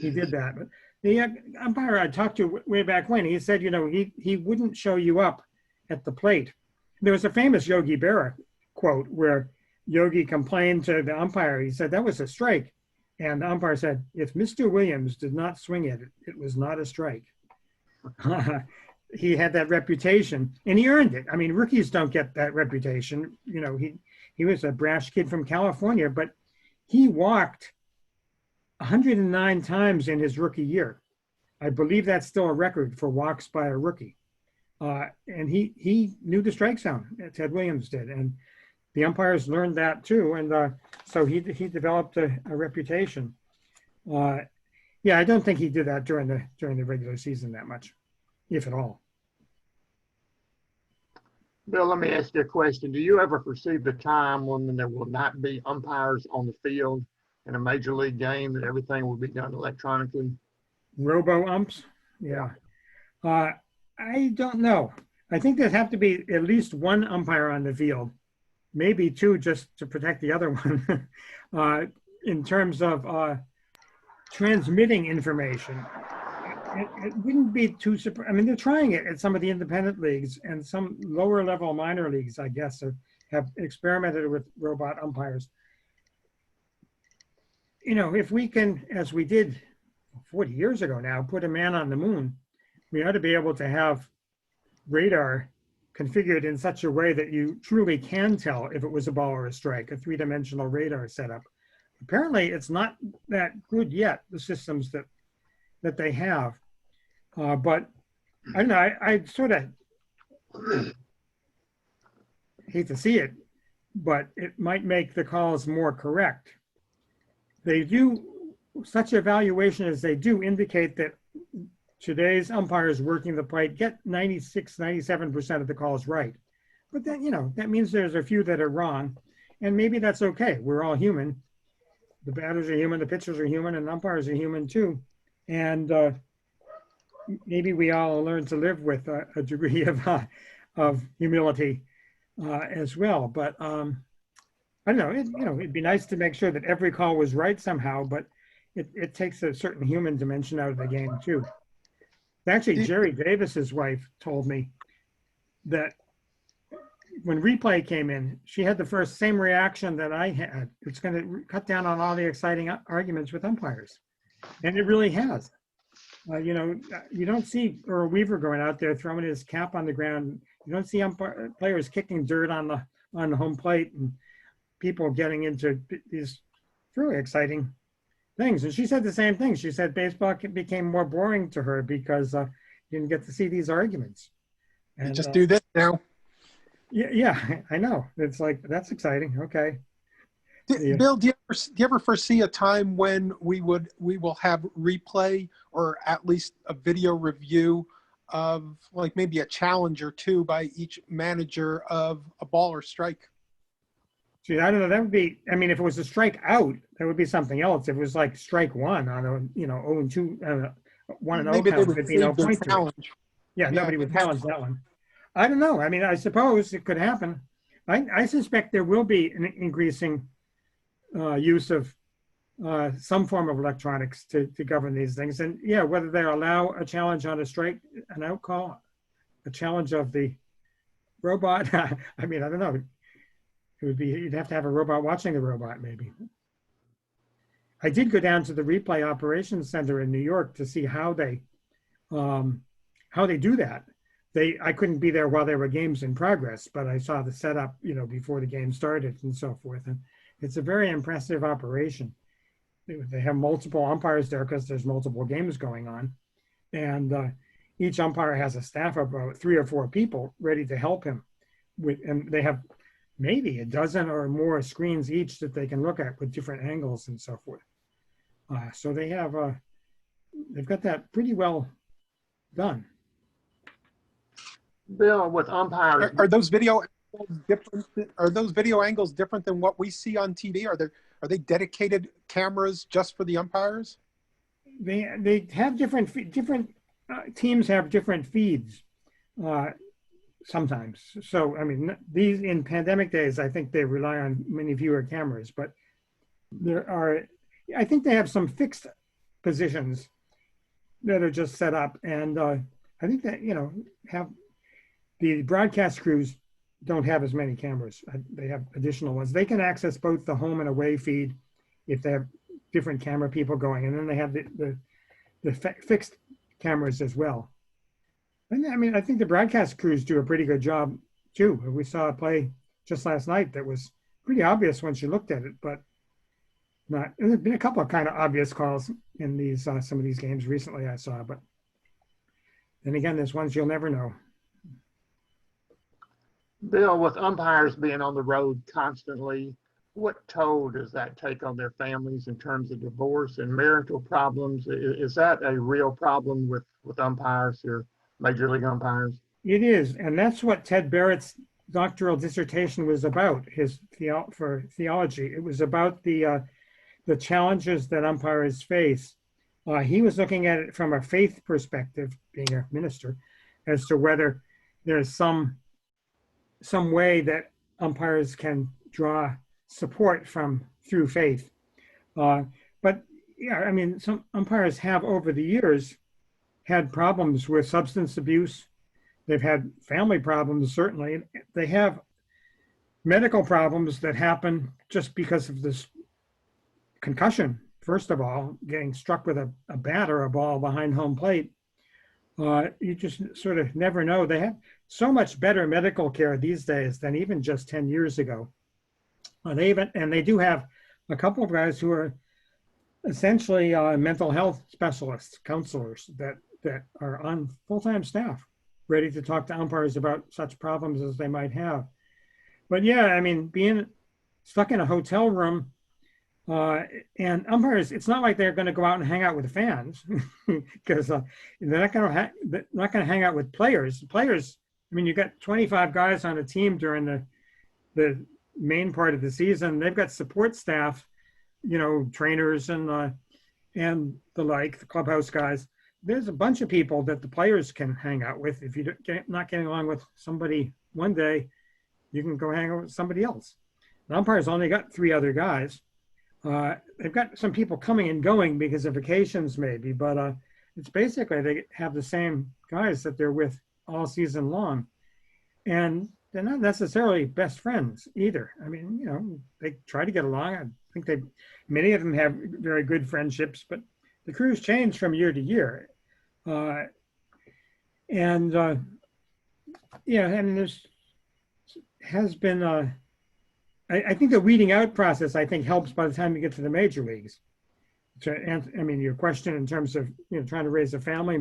did that. But the umpire I talked to way back when, he said, he wouldn't show you up at the plate. There was a famous Yogi Berra quote where Yogi complained to the umpire. He said, that was a strike. And the umpire said, if Mr. Williams did not swing at it, it was not a strike. He had that reputation and he earned it. I mean, rookies don't get that reputation. He was a brash kid from California, but he walked 109 times in his rookie year. I believe that's still a record for walks by a rookie. And he knew the strike zone, Ted Williams did. And the umpires learned that too. And so he developed a reputation. Yeah, I don't think he did that during the regular season that much, if at all. Bill, let me ask you a question. Do you ever foresee the time when there will not be umpires on the field in a major league game, that everything will be done electronically? Robo-umps? Yeah. I don't know. I think there'd have to be at least one umpire on the field, maybe two just to protect the other one, in terms of transmitting information. It wouldn't be too surprising. I mean, they're trying it at some of the independent leagues and some lower level minor leagues, I guess, have experimented with robot umpires. If we can, as we did 40 years ago now, put a man on the moon, we ought to be able to have radar configured in such a way that you truly can tell if it was a ball or a strike, a three-dimensional radar setup. Apparently, it's not that good yet, the systems that they have. But I don't know, I sort of hate to see it, but it might make the calls more correct. They do, such evaluation as they do indicate that today's umpires working the plate get 96, 97% of the calls right. But then, that means there's a few that are wrong, and maybe that's okay. We're all human. The batters are human, the pitchers are human, and umpires are human too. And maybe we all learn to live with a degree of humility as well. But I don't know. It'd be nice to make sure that every call was right somehow, but it takes a certain human dimension out of the game too. Actually, Jerry Davis's wife told me that when replay came in, she had the same reaction that I had. It's going to cut down on all the exciting arguments with umpires, and it really has. You don't see Earl Weaver going out there throwing his cap on the ground. You don't see players kicking dirt on the home plate and people getting into these really exciting things. And she said the same thing. She said baseball became more boring to her because you didn't get to see these arguments. And you just do this now. Yeah, I know. It's like, that's exciting. Okay. Bill, do you ever foresee a time when we will have replay or at least a video review of like maybe a challenge or two by each manager of a ball or strike? See, I don't know. That would be, I mean, if it was a strike out, that would be something else. If it was like strike one on a, 0-2, 1-0 Maybe they count, would there'd be no save the point to it. challenge. Yeah, nobody would challenge that one. I don't know. I mean, I suppose it could happen. I suspect there will be an increasing use of some form of electronics to govern these things. And yeah, whether they allow a challenge on a strike, an out call, a challenge of the robot. I mean, I don't know. It would be, you'd have to have a robot watching the robot maybe. I did go down to the replay operations center in New York to see how they do that. I couldn't be there while there were games in progress, but I saw the setup, before the game started and so forth. And it's a very impressive operation. They have multiple umpires there because there's multiple games going on. And each umpire has a staff of about 3 or 4 people ready to help him. And they have maybe a dozen or more screens each that they can look at with different angles and so forth. So they have they've got that pretty well done. Bill, with umpires, Are those video angles different? Are those video angles different than what we see on TV? Are they dedicated cameras just for the umpires? They have different teams have different feeds sometimes. So I mean, these in pandemic days, I think they rely on many fewer cameras, but there are, I think they have some fixed positions that are just set up, and I think that have the broadcast crews don't have as many cameras. They have additional ones. They can access both the home and away feed if they have different camera people going, and then they have the fixed cameras as well. And I mean, I think the broadcast crews do a pretty good job too. We saw a play just last night that was pretty obvious once you looked at it, but not. There's been a couple of kind of obvious calls in these some of these games recently I saw, but then again, there's ones you'll never know. Bill, with umpires being on the road constantly, what toll does that take on their families in terms of divorce and marital problems? Is that a real problem with umpires here, major league umpires? It is, and that's what Ted Barrett's doctoral dissertation was about. His for theology, it was about the challenges that umpires face. He was looking at it from a faith perspective, being a minister, as to whether there's some way that umpires can draw support through faith. But yeah, I mean, some umpires have over the years had problems with substance abuse. They've had family problems, certainly. They have medical problems that happen just because of this concussion. First of all, getting struck with a bat or a ball behind home plate. You just sort of never know. They have so much better medical care these days than even just 10 years ago. They do have a couple of guys who are essentially mental health specialists, counselors that are on full-time staff, ready to talk to umpires about such problems as they might have. But yeah, I mean, being stuck in a hotel room and umpires, it's not like they're going to go out and hang out with the fans because they're not going to hang out with players. Players, I mean, you got 25 guys on a team during the main part of the season. They've got support staff, trainers and the like, the clubhouse guys. There's a bunch of people that the players can hang out with. If you're not getting along with somebody one day, you can go hang out with somebody else. The umpires only got 3 other guys. They've got some people coming and going because of vacations maybe, but it's basically they have the same guys that they're with all season long. And they're not necessarily best friends either. I mean, they try to get along. I think many of them have very good friendships, but the crews change from year to year. And there's has been I think the weeding out process, I think, helps by the time you get to the major leagues. I mean, your question in terms of trying to raise a family,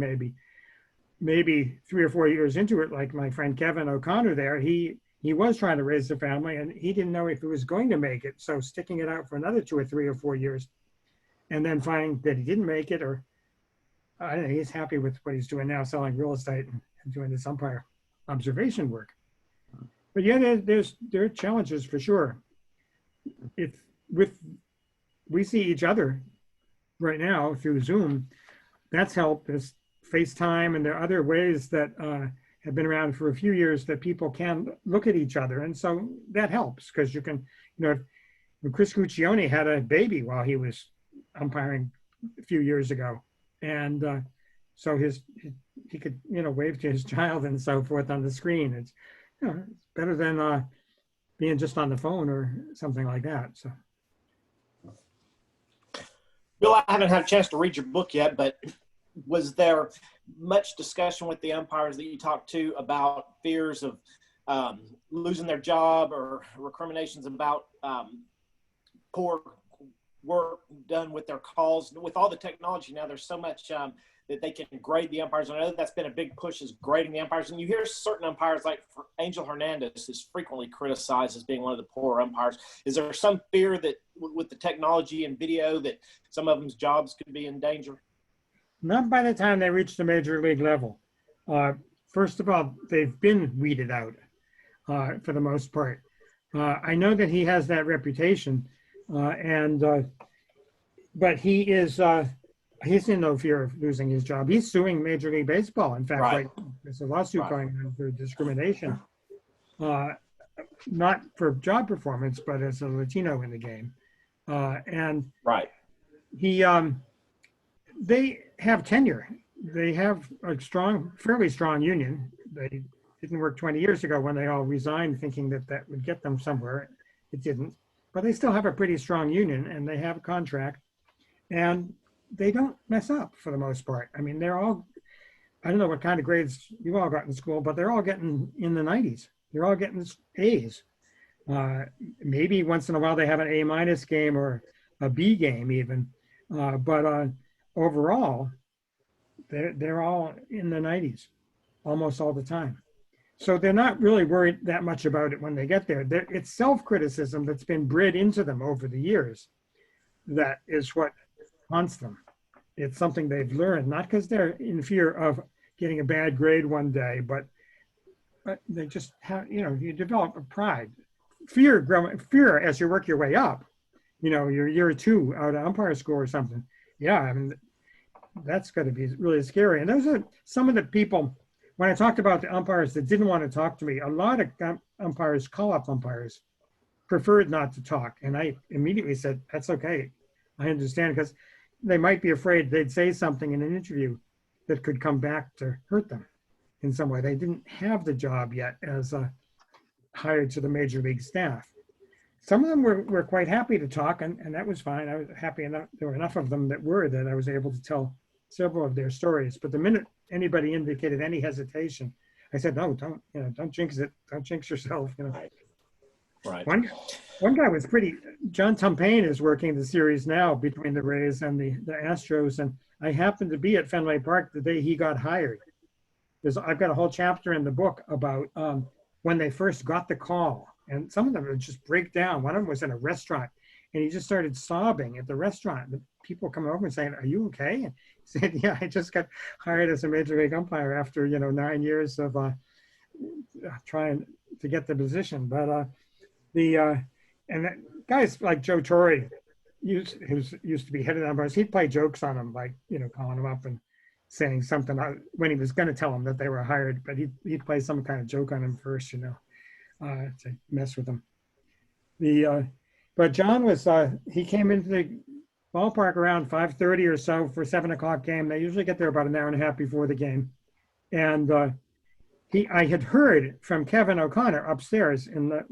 maybe 3 or 4 years into it, like my friend Kevin O'Connor there, he was trying to raise a family and he didn't know if he was going to make it. So sticking it out for another 2 or 3 or 4 years, and then finding that he didn't make it, or I don't know, he's happy with what he's doing now, selling real estate and doing this umpire observation work. But yeah, there are challenges for sure. We see each other right now through Zoom, that's helped. There's FaceTime, and there are other ways that have been around for a few years that people can look at each other, and so that helps because you can, when Chris Guccione had a baby while he was umpiring a few years ago, and so he could wave to his child and so forth on the screen. It's it's better than being just on the phone or something like that. So, Bill, I haven't had a chance to read your book yet, but was there much discussion with the umpires that you talked to about fears of losing their job or recriminations about poor work done with their calls? With all the technology now, there's so much that they can grade the umpires. I know that's been a big push, is grading the umpires. And you hear certain umpires, like Angel Hernandez, is frequently criticized as being one of the poor umpires. Is there some fear that with the technology and video that some of them's jobs could be in danger? Not by the time they reach the major league level. First of all, they've been weeded out for the most part. I know that he has that reputation, but he's in no fear of losing his job. He's suing Major League Baseball. In fact, Right. There's a lawsuit Right. going on for discrimination, not for job performance, but as a Latino in the game. And Right. they have tenure. They have a fairly strong union. They didn't work 20 years ago when they all resigned thinking that that would get them somewhere. It didn't. But they still have a pretty strong union, and they have a contract. And they don't mess up for the most part. I mean, they're all, I don't know what kind of grades you all got in school, but they're all getting in the 90s. They're all getting A's. Maybe once in a while they have an A- game or a B game even. But overall, they're all in the 90s almost all the time. So they're not really worried that much about it when they get there. It's self-criticism that's been bred into them over the years that is what haunts them. It's something they've learned, not because they're in fear of getting a bad grade one day, but they just have, you develop a pride. Fear as you work your way up, your year or two out of umpire school or something. Yeah, I mean, that's got to be really scary. And those are some of the people, when I talked about the umpires that didn't want to talk to me, a lot of umpires, call-up umpires, preferred not to talk. And I immediately said, that's okay. I understand, because they might be afraid they'd say something in an interview that could come back to hurt them in some way. They didn't have the job yet as hired to the major league staff. Some of them were quite happy to talk, and that was fine. I was happy enough. There were enough of them that I was able to tell several of their stories. But the minute anybody indicated any hesitation, I said, no, don't jinx it. Don't jinx yourself. Right. One guy was John Tumpain is working the series now between the Rays and the Astros. And I happened to be at Fenway Park the day he got hired. I've got a whole chapter in the book about when they first got the call. And some of them would just break down. One of them was in a restaurant, and he just started sobbing at the restaurant. The people coming over and saying, "Are you okay?" And he said, "Yeah, I just got hired as a major league umpire after 9 years of trying to get the position." But and guys like Joe Torre, who used to be head of umpires, he'd play jokes on him, like calling him up and saying something when he was going to tell them that they were hired, but he'd play some kind of joke on him first, to mess with them. But John was he came into the ballpark around 5:30 or so for 7 o'clock game. They usually get there about an hour and a half before the game, and I had heard from Kevin O'Connor upstairs who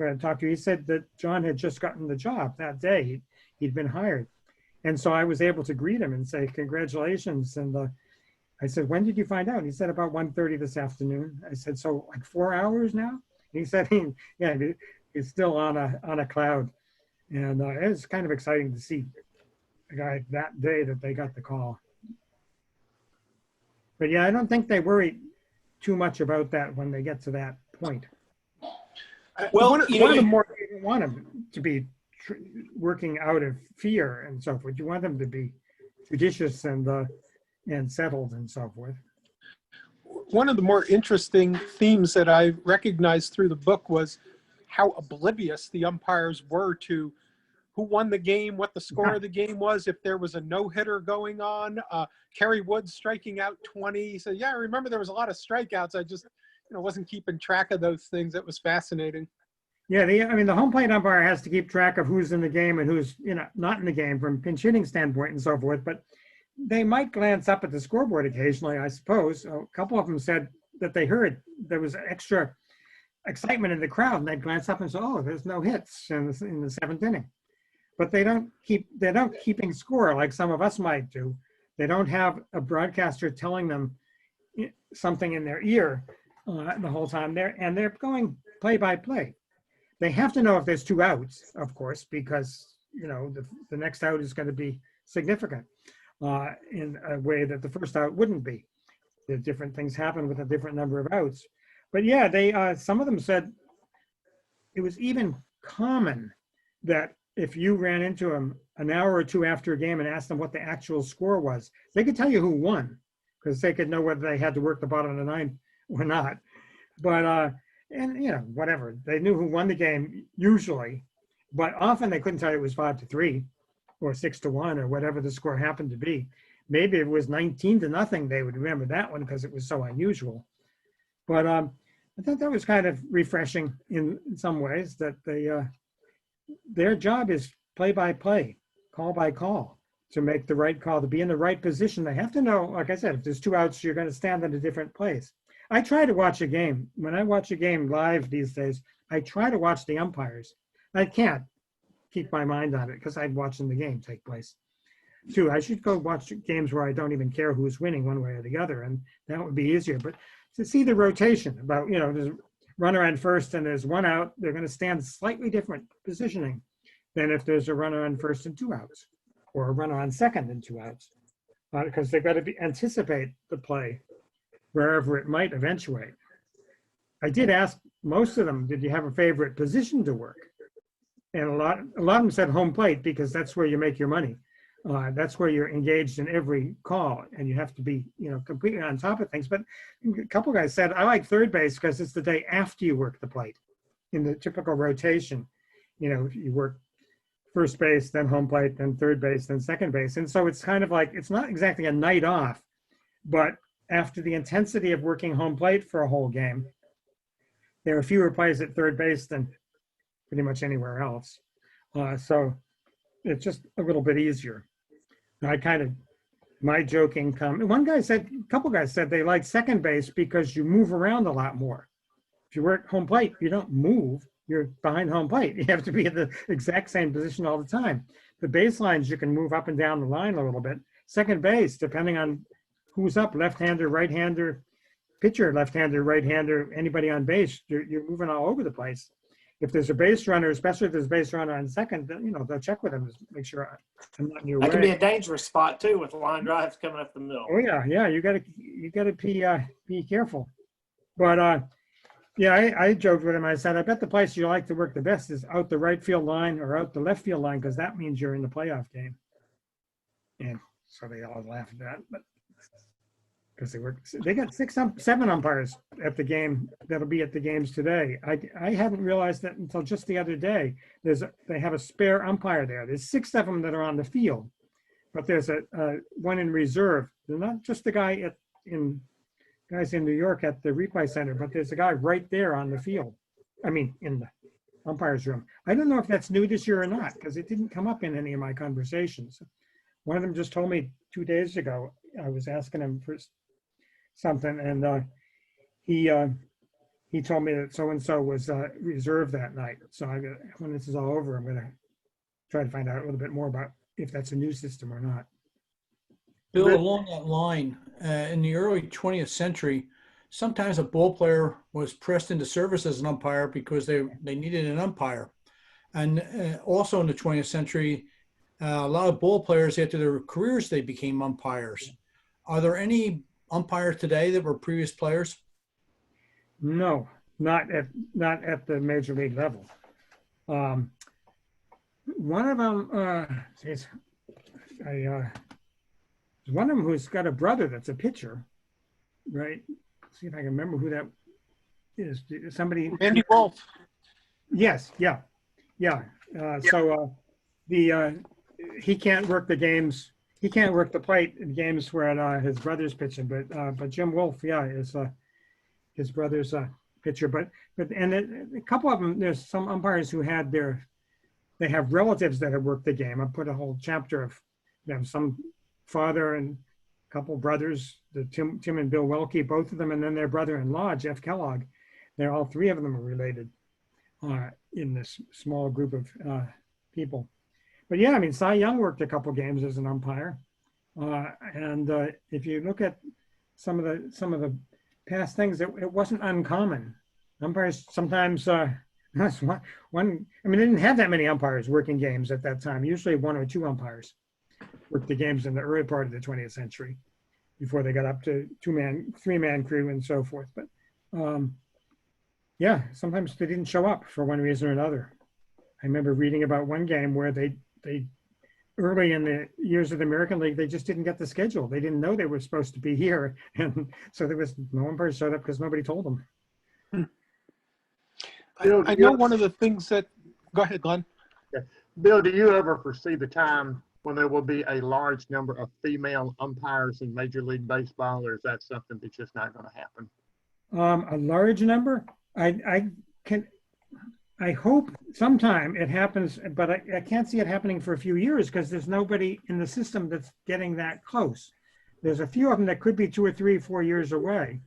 I talked to. He said that John had just gotten the job that day. He'd been hired, and so I was able to greet him and say congratulations. And I said, when did you find out? He said about 1:30 this afternoon. I said, so like 4 hours now? He said, yeah, he's still on a cloud. And it was kind of exciting to see the guy that day that they got the call. But yeah, I don't think they worry too much about that when they get to that point. Well, one of the more, you don't want them to be working out of fear and so forth. You want them to be judicious and settled and so forth. One of the more interesting themes that I recognized through the book was how oblivious the umpires were to who won the game, what the score of the game was, if there was a no-hitter going on. Kerry Woods striking out 20. He said, yeah, I remember there was a lot of strikeouts. I just wasn't keeping track of those things. It was fascinating. Yeah, the home plate umpire has to keep track of who's in the game and who's not in the game from pinch hitting standpoint and so forth. But they might glance up at the scoreboard occasionally, I suppose. A couple of them said that they heard there was extra excitement in the crowd, and they'd glance up and say, "Oh, there's no hits in the 7th inning." But they're not keeping score like some of us might do. They don't have a broadcaster telling them something in their ear the whole time. They're going play by play. They have to know if there's 2 outs, of course, because the next out is going to be significant. in a way that the first out wouldn't be. The different things happen with a different number of outs. But yeah, they some of them said it was even common that if you ran into them an hour or two after a game and asked them what the actual score was, they could tell you who won because they could know whether they had to work the bottom of the ninth or not. But and you know, whatever, they knew who won the game usually, but often they couldn't tell you it was 5-3 or 6-1 or whatever the score happened to be. Maybe it was 19-0. They would remember that one because it was so unusual. But I thought that was kind of refreshing in some ways that they their job is play by play, call by call, to make the right call, to be in the right position. They have to know, like I said, if there's 2 outs, you're going to stand in a different place. I try to watch a game. When I watch a game live these days, I try to watch the umpires. I can't keep my mind on it because I'm watching the game take place. Too, I should go watch games where I don't even care who's winning one way or the other, and that would be easier. But to see the rotation about, you know, there's a runner on first and there's 1 out, they're going to stand slightly different positioning than if there's a runner on first and 2 outs, or a runner on second and 2 outs, because they've got to anticipate the play wherever it might eventuate. I did ask most of them, did you have a favorite position to work? And a lot of them said home plate because that's where you make your money. That's where you're engaged in every call, and you have to be, you know, completely on top of things. But a couple guys said, I like third base because it's the day after you work the plate in the typical rotation. You know, you work first base, then home plate, then third base, then second base. And so it's kind of like, it's not exactly a night off, but after the intensity of working home plate for a whole game, there are fewer plays at third base than pretty much anywhere else. So it's just a little bit easier. I kind of, my joking one guy said, a couple guys said they like second base because you move around a lot more. If you work home plate, you don't move, you're behind home plate. You have to be in the exact same position all the time. The baselines, you can move up and down the line a little bit. Second base, depending on who's up, left-hander, right-hander, pitcher, left-hander, right-hander, anybody on base, you're moving all over the place. If there's a base runner, especially if there's a base runner on second, then, you know, they'll check with him to make sure I'm not in your way. That can be a dangerous spot too with line drives coming up the middle. Oh yeah, you gotta be careful. But yeah, I joked with him. I said, I bet the place you like to work the best is out the right field line or out the left field line because that means you're in the playoff game. And so they all laughed at that, but because they got 7 umpires at the game that'll be at the games today. I hadn't realized that until just the other day. They have a spare umpire there. There's 6 of them that are on the field, but there's a one in reserve. They're not just the guys in New York at the replay center, but there's a guy right there on the field. I mean, in the umpire's room. I don't know if that's new this year or not because it didn't come up in any of my conversations. One of them just told me 2 days ago. I was asking him for something, and he told me that so-and-so was reserved that night. So when this is all over, I'm going to try to find out a little bit more about if that's a new system or not. Bill, along that line, in the early 20th century, sometimes a ball player was pressed into service as an umpire because they needed an umpire. And also in the 20th century, a lot of ball players, after their careers, they became umpires. Are there any umpires today that were previous players? No, not at the major league level. One of them, there's one of them who's got a brother that's a pitcher, right? See if I can remember who that is. Somebody. Andy Wolf. Yes, yeah. So he can't work the games. He can't work the plate in games where his brother's pitching, but Jim Wolf, yeah, is his brother's pitcher. But a couple of them, there's some umpires who they have relatives that have worked the game. I put a whole chapter of them, some father and a couple brothers, the Tim and Bill Welke, both of them, and then their brother-in-law, Jeff Kellogg. They're all 3 of them are related in this small group of people. But yeah, I mean, Cy Young worked a couple games as an umpire, and if you look at some of the past things, it wasn't uncommon. Umpires sometimes one. I mean, they didn't have that many umpires working games at that time. Usually 1 or 2 umpires. worked the games in the early part of the 20th century before they got up to 2-man, 3-man crew and so forth. But yeah, sometimes they didn't show up for one reason or another. I remember reading about one game where they early in the years of the American League, they just didn't get the schedule. They didn't know they were supposed to be here. And so there was no umpires showed up because nobody told them. Bill, I know one of the things that, go ahead, Glenn. Bill, do you ever foresee the time when there will be a large number of female umpires in Major League Baseball, or is that something that's just not going to happen? A large number? I hope sometime it happens, but I can't see it happening for a few years because there's nobody in the system that's getting that close. There's a few of them that could be 2 or 3, 4 years away.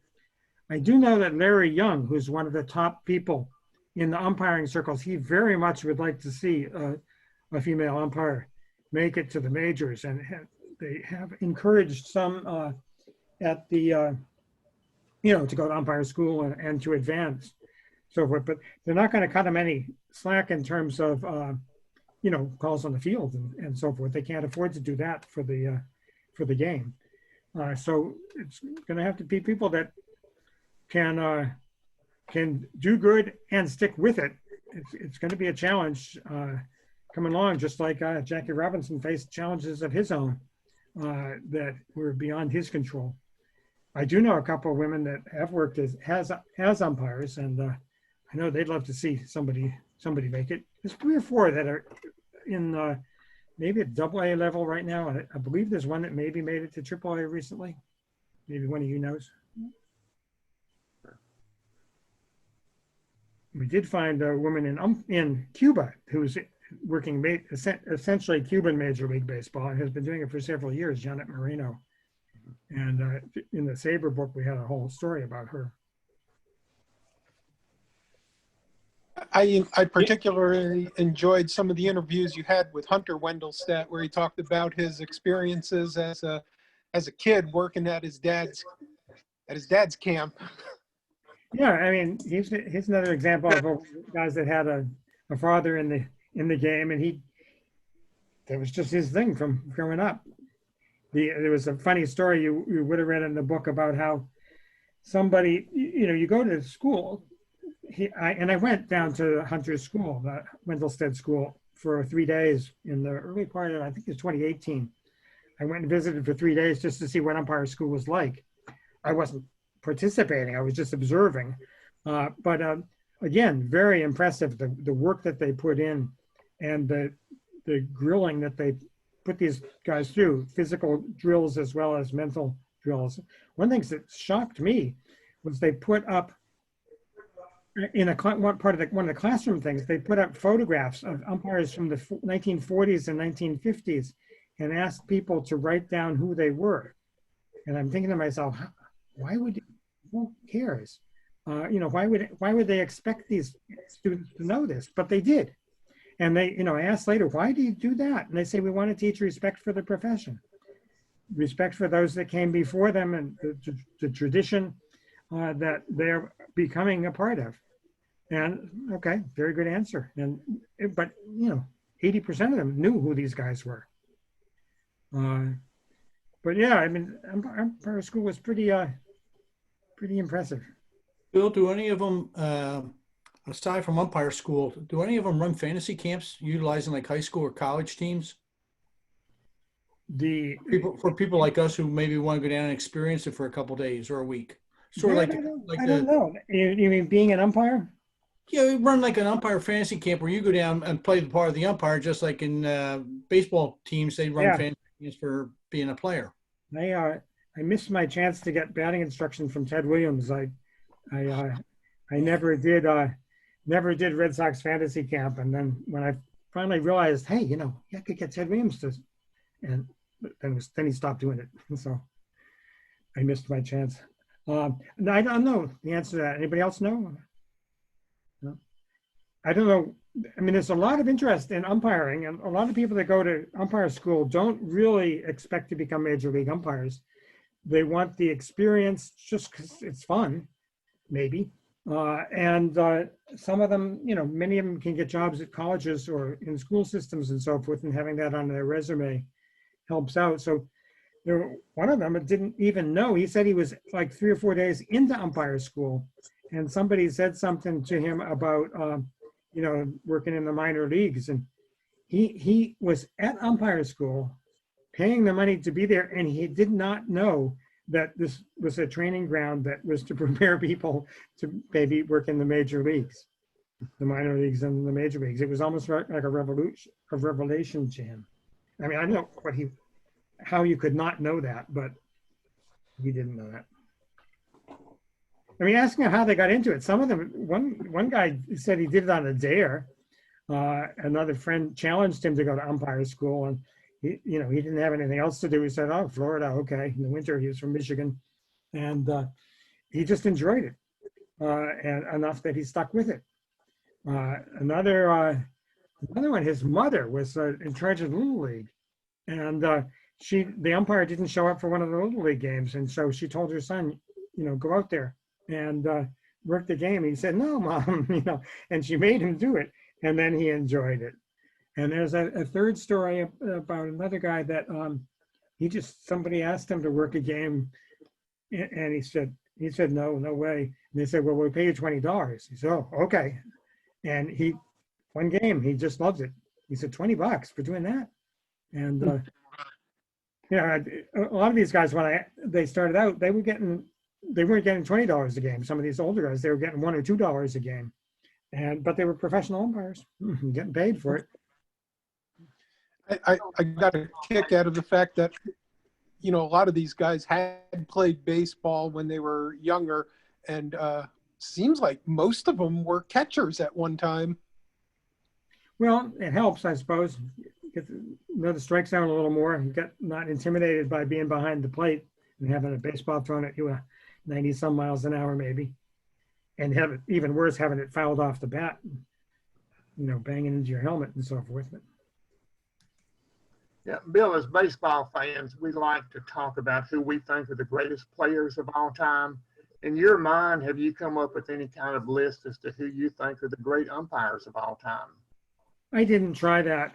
I do know that Larry Young, who's one of the top people in the umpiring circles, he very much would like to see a female umpire make it to the majors, and they have encouraged some at the, to go to umpire school and to advance. So forth, but they're not going to cut them any slack in terms of, calls on the field and so forth. They can't afford to do that for the game. So it's going to have to be people that can do good and stick with it. It's going to be a challenge coming along, just like Jackie Robinson faced challenges of his own that were beyond his control. I do know a couple of women that have worked as umpires, and I know they'd love to see somebody make it. There's 3 or 4 that are in maybe at AA level right now. I believe there's one that maybe made it to AAA recently. Maybe one of you knows. We did find a woman in Cuba who's working essentially Cuban Major League Baseball and has been doing it for several years, Janet Moreno. And in the SABR book, we had a whole story about her. I particularly enjoyed some of the interviews you had with Hunter Wendelstedt, where he talked about his experiences as a kid working at his dad's camp. Yeah, I mean, he's another example of guys that had a father in the game, and that was just his thing from growing up. There was a funny story you would have read in the book about how somebody, you go to school. I went down to Hunter's school, the Wendelstedt school, for 3 days in the early part of, I think it's 2018. I went and visited for 3 days just to see what umpire school was like. I wasn't participating, I was just observing. But again, very impressive, the work that they put in and the grilling that they put these guys through, physical drills as well as mental drills. One thing that shocked me was they put up, in one of the classroom things, they put up photographs of umpires from the 1940s and 1950s and asked people to write down who they were. And I'm thinking to myself, who cares? Why would they expect these students to know this? But they did. And they, I asked later, why do you do that? And they say, we want to teach respect for the profession, respect for those that came before them, and the tradition that they're becoming a part of. And okay, very good answer. But 80% of them knew who these guys were. But yeah, I mean, umpire school was pretty impressive. Bill, do any of them, aside from umpire school, do any of them run fantasy camps utilizing like high school or college teams? For people like us who maybe want to go down and experience it for a couple days or a week. Sort of I don't know. You mean being an umpire? Yeah, we run like an umpire fantasy camp where you go down and play the part of the umpire, just like in baseball teams, they run fantasy camps for being a player. I missed my chance to get batting instruction from Ted Williams. I never did Red Sox fantasy camp, and then when I finally realized, hey, I could get Ted Williams to, and then he stopped doing it, and so I missed my chance. I don't know the answer to that. Anybody else know? No. I don't know. I mean, there's a lot of interest in umpiring, and a lot of people that go to umpire school don't really expect to become major league umpires. They want the experience just because it's fun, maybe. And some of them, many of them can get jobs at colleges or in school systems and so forth, and having that on their resume helps out. So one of them didn't even know. He said he was like 3 or 4 days into umpire school, and somebody said something to him about, working in the minor leagues, and he was at umpire school, paying the money to be there, and he did not know that this was a training ground that was to prepare people to maybe work in the major leagues, the minor leagues and the major leagues. It was almost like a revelation to him. I mean, I don't know how you could not know that, but he didn't know that. I mean, asking how they got into it. Some of them, one guy said he did it on a dare. Another friend challenged him to go to umpire school, and he didn't have anything else to do. He said, "Oh, Florida, okay." In the winter, he was from Michigan, and he just enjoyed it, and enough that he stuck with it. Another one, his mother was in charge of the Little League, and the umpire didn't show up for one of the Little League games, and so she told her son, go out there and work the game. He said, "No, Mom," and she made him do it, and then he enjoyed it. And there's a third story about another guy that somebody asked him to work a game, and he said no way. And they said, "Well, we'll pay you $20." He said, "Oh, okay." And one game, he just loves it. He said, $20 for doing that. And a lot of these guys, when they started out, they weren't getting $20 a game. Some of these older guys, they were getting $1 or $2 a game, but they were professional umpires, getting paid for it. I got a kick out of the fact that, a lot of these guys had played baseball when they were younger, and seems like most of them were catchers at one time. Well, it helps, I suppose. Get to know the strike zone a little more and get not intimidated by being behind the plate and having a baseball thrown at you 90 some miles an hour maybe, and have it even worse, having it fouled off the bat, banging into your helmet and so forth. Yeah, Bill, as baseball fans, we like to talk about who we think are the greatest players of all time. In your mind, have you come up with any kind of list as to who you think are the great umpires of all time? I didn't try that.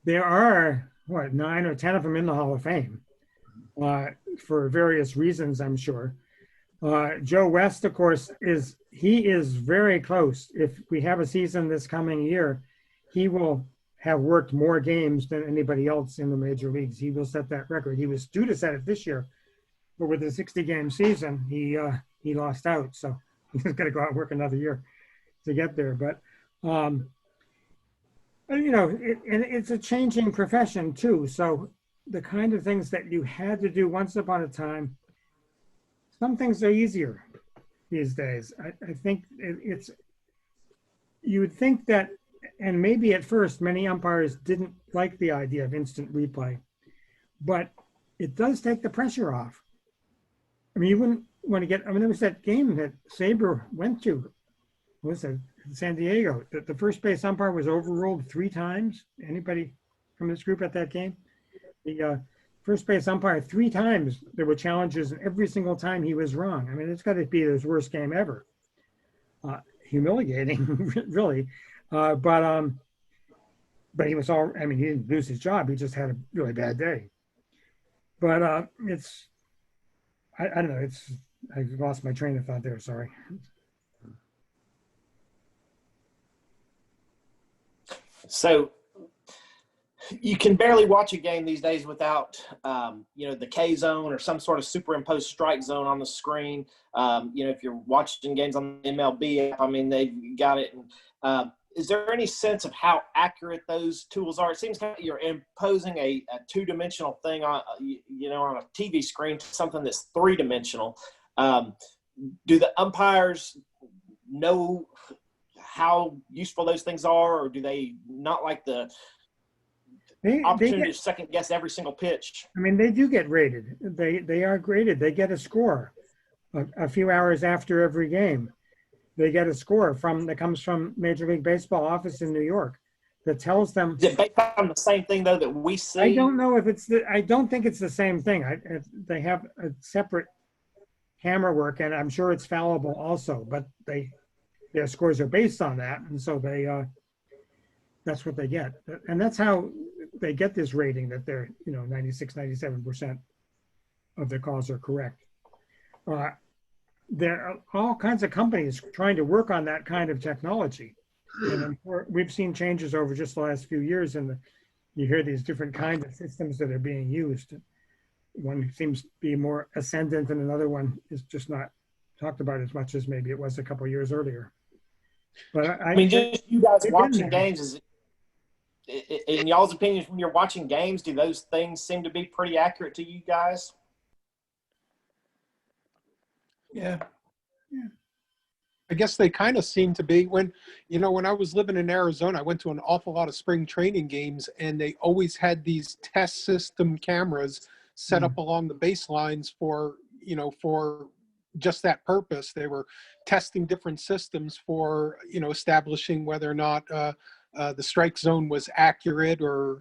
There are 9 or 10 of them in the Hall of Fame for various reasons, I'm sure. Joe West, of course, is very close. If we have a season this coming year, he will have worked more games than anybody else in the major leagues. He will set that record. He was due to set it this year, but with the 60-game season, he lost out. So he's got to go out and work another year to get there. But it's a changing profession too. So the kind of things that you had to do once upon a time, some things are easier these days. I think you would think that, and maybe at first many umpires didn't like the idea of instant replay, but it does take the pressure off. I mean, you wouldn't want to there was that game that SABR went to, what was it, San Diego, that the first base umpire was overruled 3 times. Anybody from this group at that game? The first base umpire 3 times, there were challenges, and every single time he was wrong. I mean, it's got to be his worst game ever. Humiliating, really. But he was he didn't lose his job. He just had a really bad day. But I don't know. I lost my train of thought there. Sorry. So you can barely watch a game these days without, the K zone or some sort of superimposed strike zone on the screen. If you're watching games on the MLB app, they've got it. Is there any sense of how accurate those tools are? It seems like you're imposing a 2-dimensional thing on a TV screen to something that's 3-dimensional. Do the umpires know how useful those things are, or do they not like the opportunity to second guess every single pitch? They do get rated. They are graded. They get a score a few hours after every game. They get a score that comes from Major League Baseball office in New York that tells them. Is it based on the same thing though that we see? I don't know if I don't think it's the same thing. They have a separate camera work, and I'm sure it's fallible also, but their scores are based on that. And so that's what they get. And that's how they get this rating that they're, 96, 97% of their calls are correct. There are all kinds of companies trying to work on that kind of technology. And we've seen changes over just the last few years, and you hear these different kinds of systems that are being used. One seems to be more ascendant, and another one is just not talked about as much as maybe it was a couple of years earlier. But I mean, just you guys watching games, is in y'all's opinions, when you're watching games, do those things seem to be pretty accurate to you guys? Yeah. I guess they kind of seem to be. When I was living in Arizona, I went to an awful lot of spring training games, and they always had these test system cameras set up along the baselines for just that purpose. They were testing different systems for, establishing whether or not the strike zone was accurate, or,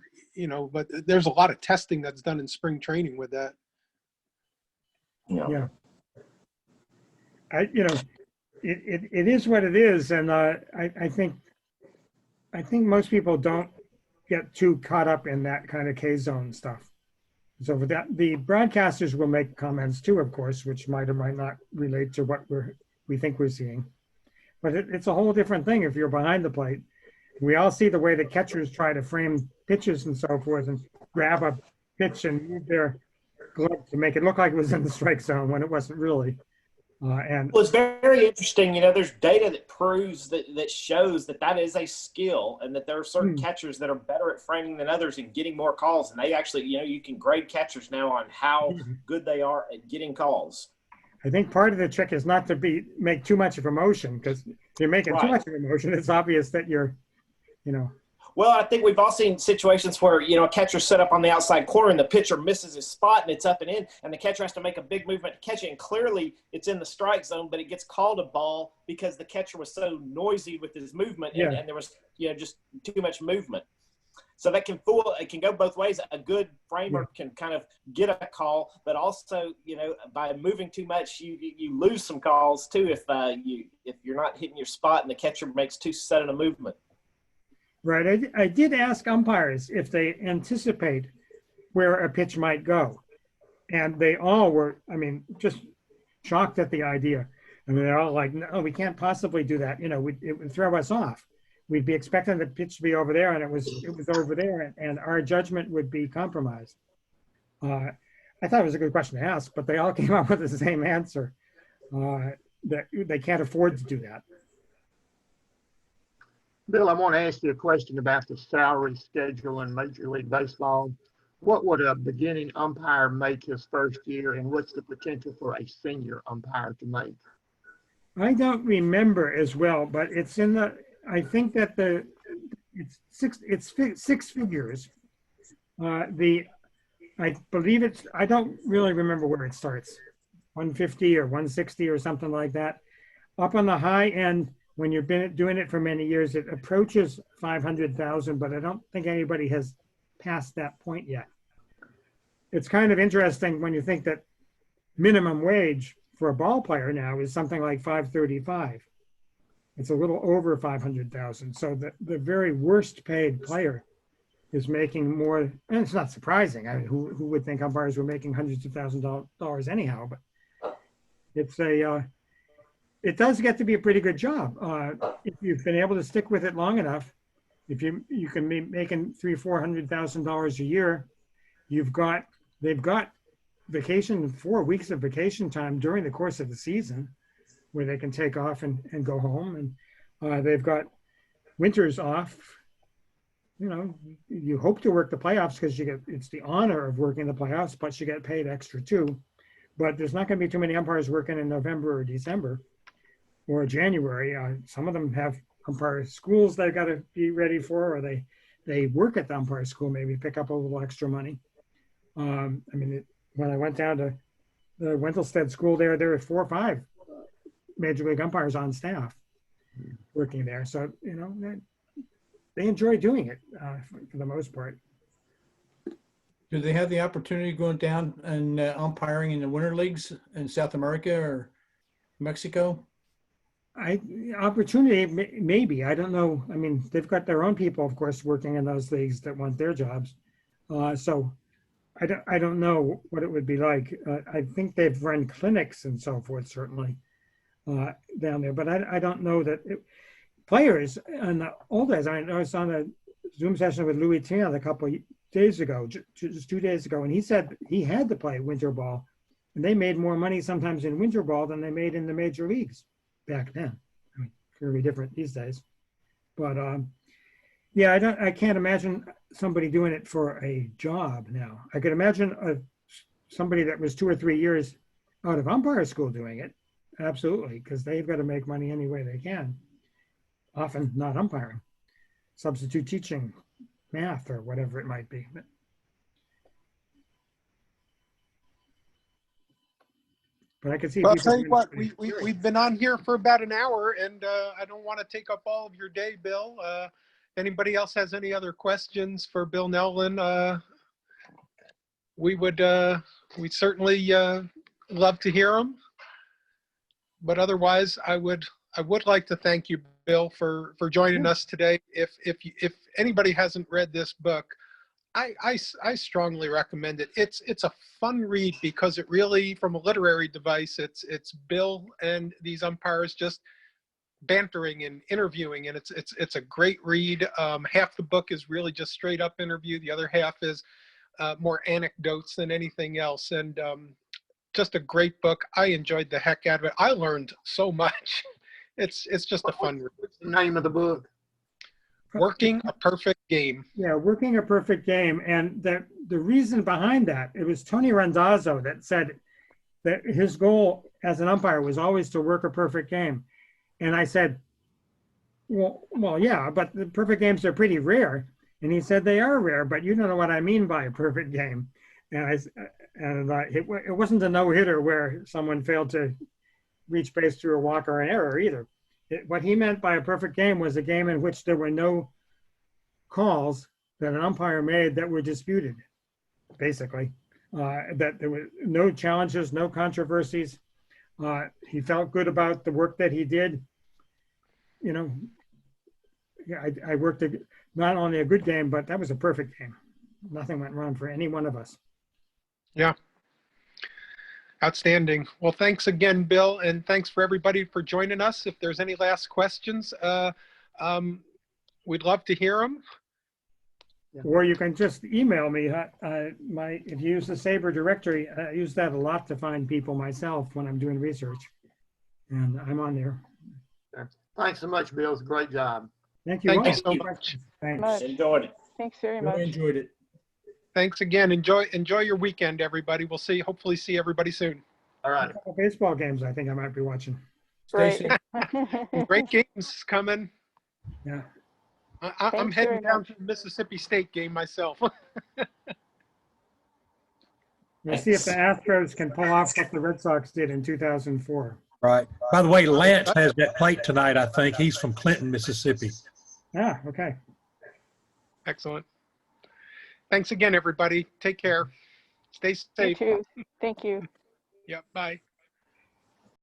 but there's a lot of testing that's done in spring training with that. Yeah. It is what it is. And I think most people don't get too caught up in that kind of K-zone stuff. So for that, the broadcasters will make comments too, of course, which might or might not relate to what we think we're seeing. But it's a whole different thing if you're behind the plate. We all see the way the catchers try to frame pitches and so forth and grab a pitch and move their glove to make it look like it was in the strike zone when it wasn't really. Well, it's very interesting. There's data that proves that shows that is a skill, and that there are certain catchers that are better at framing than others and getting more calls. And they actually, you can grade catchers now on how good they are at getting calls. I think part of the trick is not to make too much of a motion, because if you're making too much of a motion, it's obvious that you're, Well, I think we've all seen situations where, a catcher's set up on the outside corner and the pitcher misses his spot and it's up and in, and the catcher has to make a big movement to catch it. And clearly it's in the strike zone, but it gets called a ball because the catcher was so noisy with his movement and there was, just too much movement. So that can it can go both ways. A good framer can kind of get a call, but also, by moving too much, you lose some calls too if you're not hitting your spot and the catcher makes too sudden a movement. Right. I did ask umpires if they anticipate where a pitch might go. And they all were, just shocked at the idea. They're all like, no, we can't possibly do that. It would throw us off. We'd be expecting the pitch to be over there, and it was over there, and our judgment would be compromised. I thought it was a good question to ask, but they all came up with the same answer, that they can't afford to do that. Bill, I want to ask you a question about the salary schedule in Major League Baseball. What would a beginning umpire make his first year, and what's the potential for a senior umpire to make? I don't remember as well, but it's in I think that it's six figures. I believe I don't really remember where it starts, 150 or 160 or something like that. Up on the high end, when you've been doing it for many years, it approaches 500,000, but I don't think anybody has passed that point yet. It's kind of interesting when you think that minimum wage for a ball player now is something like $535. It's a little over 500,000. So the very worst paid player is making more, and it's not surprising. Who would think umpires were making hundreds of thousands of dollars anyhow? But it does get to be a pretty good job. If you've been able to stick with it long enough, if you can be making $300,000-$400,000 a year, they've got vacation, 4 weeks of vacation time during the course of the season, where they can take off and go home, and they've got winters off. You hope to work the playoffs because it's the honor of working the playoffs, but you get paid extra too. But there's not going to be too many umpires working in November or December or January. Some of them have umpire schools they've got to be ready for, or they work at the umpire school, maybe pick up a little extra money. When I went down to the Wentelstedt school there were 4 or 5 major league umpires on staff working there. So, they enjoy doing it for the most part. Do they have the opportunity going down and umpiring in the winter leagues in South America or Mexico? Opportunity, maybe. I don't know. I mean, they've got their own people, of course, working in those leagues that want their jobs. So I don't know what it would be like. I think they've run clinics and so forth, certainly, down there. But I don't know that players and the old days. I was on a Zoom session with Louis Tian a couple of days ago, just 2 days ago, and he said he had to play winter ball, and they made more money sometimes in winter ball than they made in the major leagues back then. I mean, very different these days. But yeah, I can't imagine somebody doing it for a job now. I could imagine somebody that was 2 or 3 years out of umpire school doing it, absolutely, because they've got to make money any way they can. Often not umpiring, substitute teaching, math, or whatever it might be. But I can see. Well, I'll tell you what, we've been on here for about an hour, and I don't want to take up all of your day, Bill. Anybody else has any other questions for Bill Nowlin? We'd certainly love to hear them. But otherwise, I would like to thank you, Bill, for joining us today. If anybody hasn't read this book, I strongly recommend it. It's a fun read because it really, from a literary device, it's Bill and these umpires just bantering and interviewing, and it's a great read. Half the book is really just straight up interview. The other half is more anecdotes than anything else, and just a great book. I enjoyed the heck out of it. I learned so much. It's just a fun read. What's the name of the book? Working a Perfect Game. Yeah, Working a Perfect Game. And the reason behind that, it was Tony Randazzo that said that his goal as an umpire was always to work a perfect game. And I said, well, yeah, but the perfect games are pretty rare. And he said, they are rare, but you don't know what I mean by a perfect game. And it wasn't a no-hitter where someone failed to reach base through a walk or an error either. What he meant by a perfect game was a game in which there were no calls that an umpire made that were disputed, basically. That there were no challenges, no controversies. He felt good about the work that he did. You know, yeah, I worked not only a good game, but that was a perfect game. Nothing went wrong for any one of us. Yeah. Outstanding. Well, thanks again, Bill, and thanks for everybody for joining us. If there's any last questions, we'd love to hear them. Or you can just email me. If you use the SABR directory, I use that a lot to find people myself when I'm doing research, and I'm on there. Thanks so much, Bill. It's a great job. Thank you. Thank all. you so much. Thanks. Enjoyed it. Thanks very Really much. enjoyed it. Thanks again. Enjoy your weekend, everybody. We'll hopefully see everybody soon. All right. A couple baseball games I think I might be watching. Stay Right. safe. Great games coming. Yeah. I'm Thanks heading very down much. to the Mississippi State game myself. We'll see if the Astros can pull off what the Red Sox did in 2004. Right. By the way, Lance has that plate tonight, I think. He's from Clinton, Mississippi. Ah, okay. Excellent. Thanks again, everybody. Take care. Stay You safe. too. Thank you. Yep. Bye.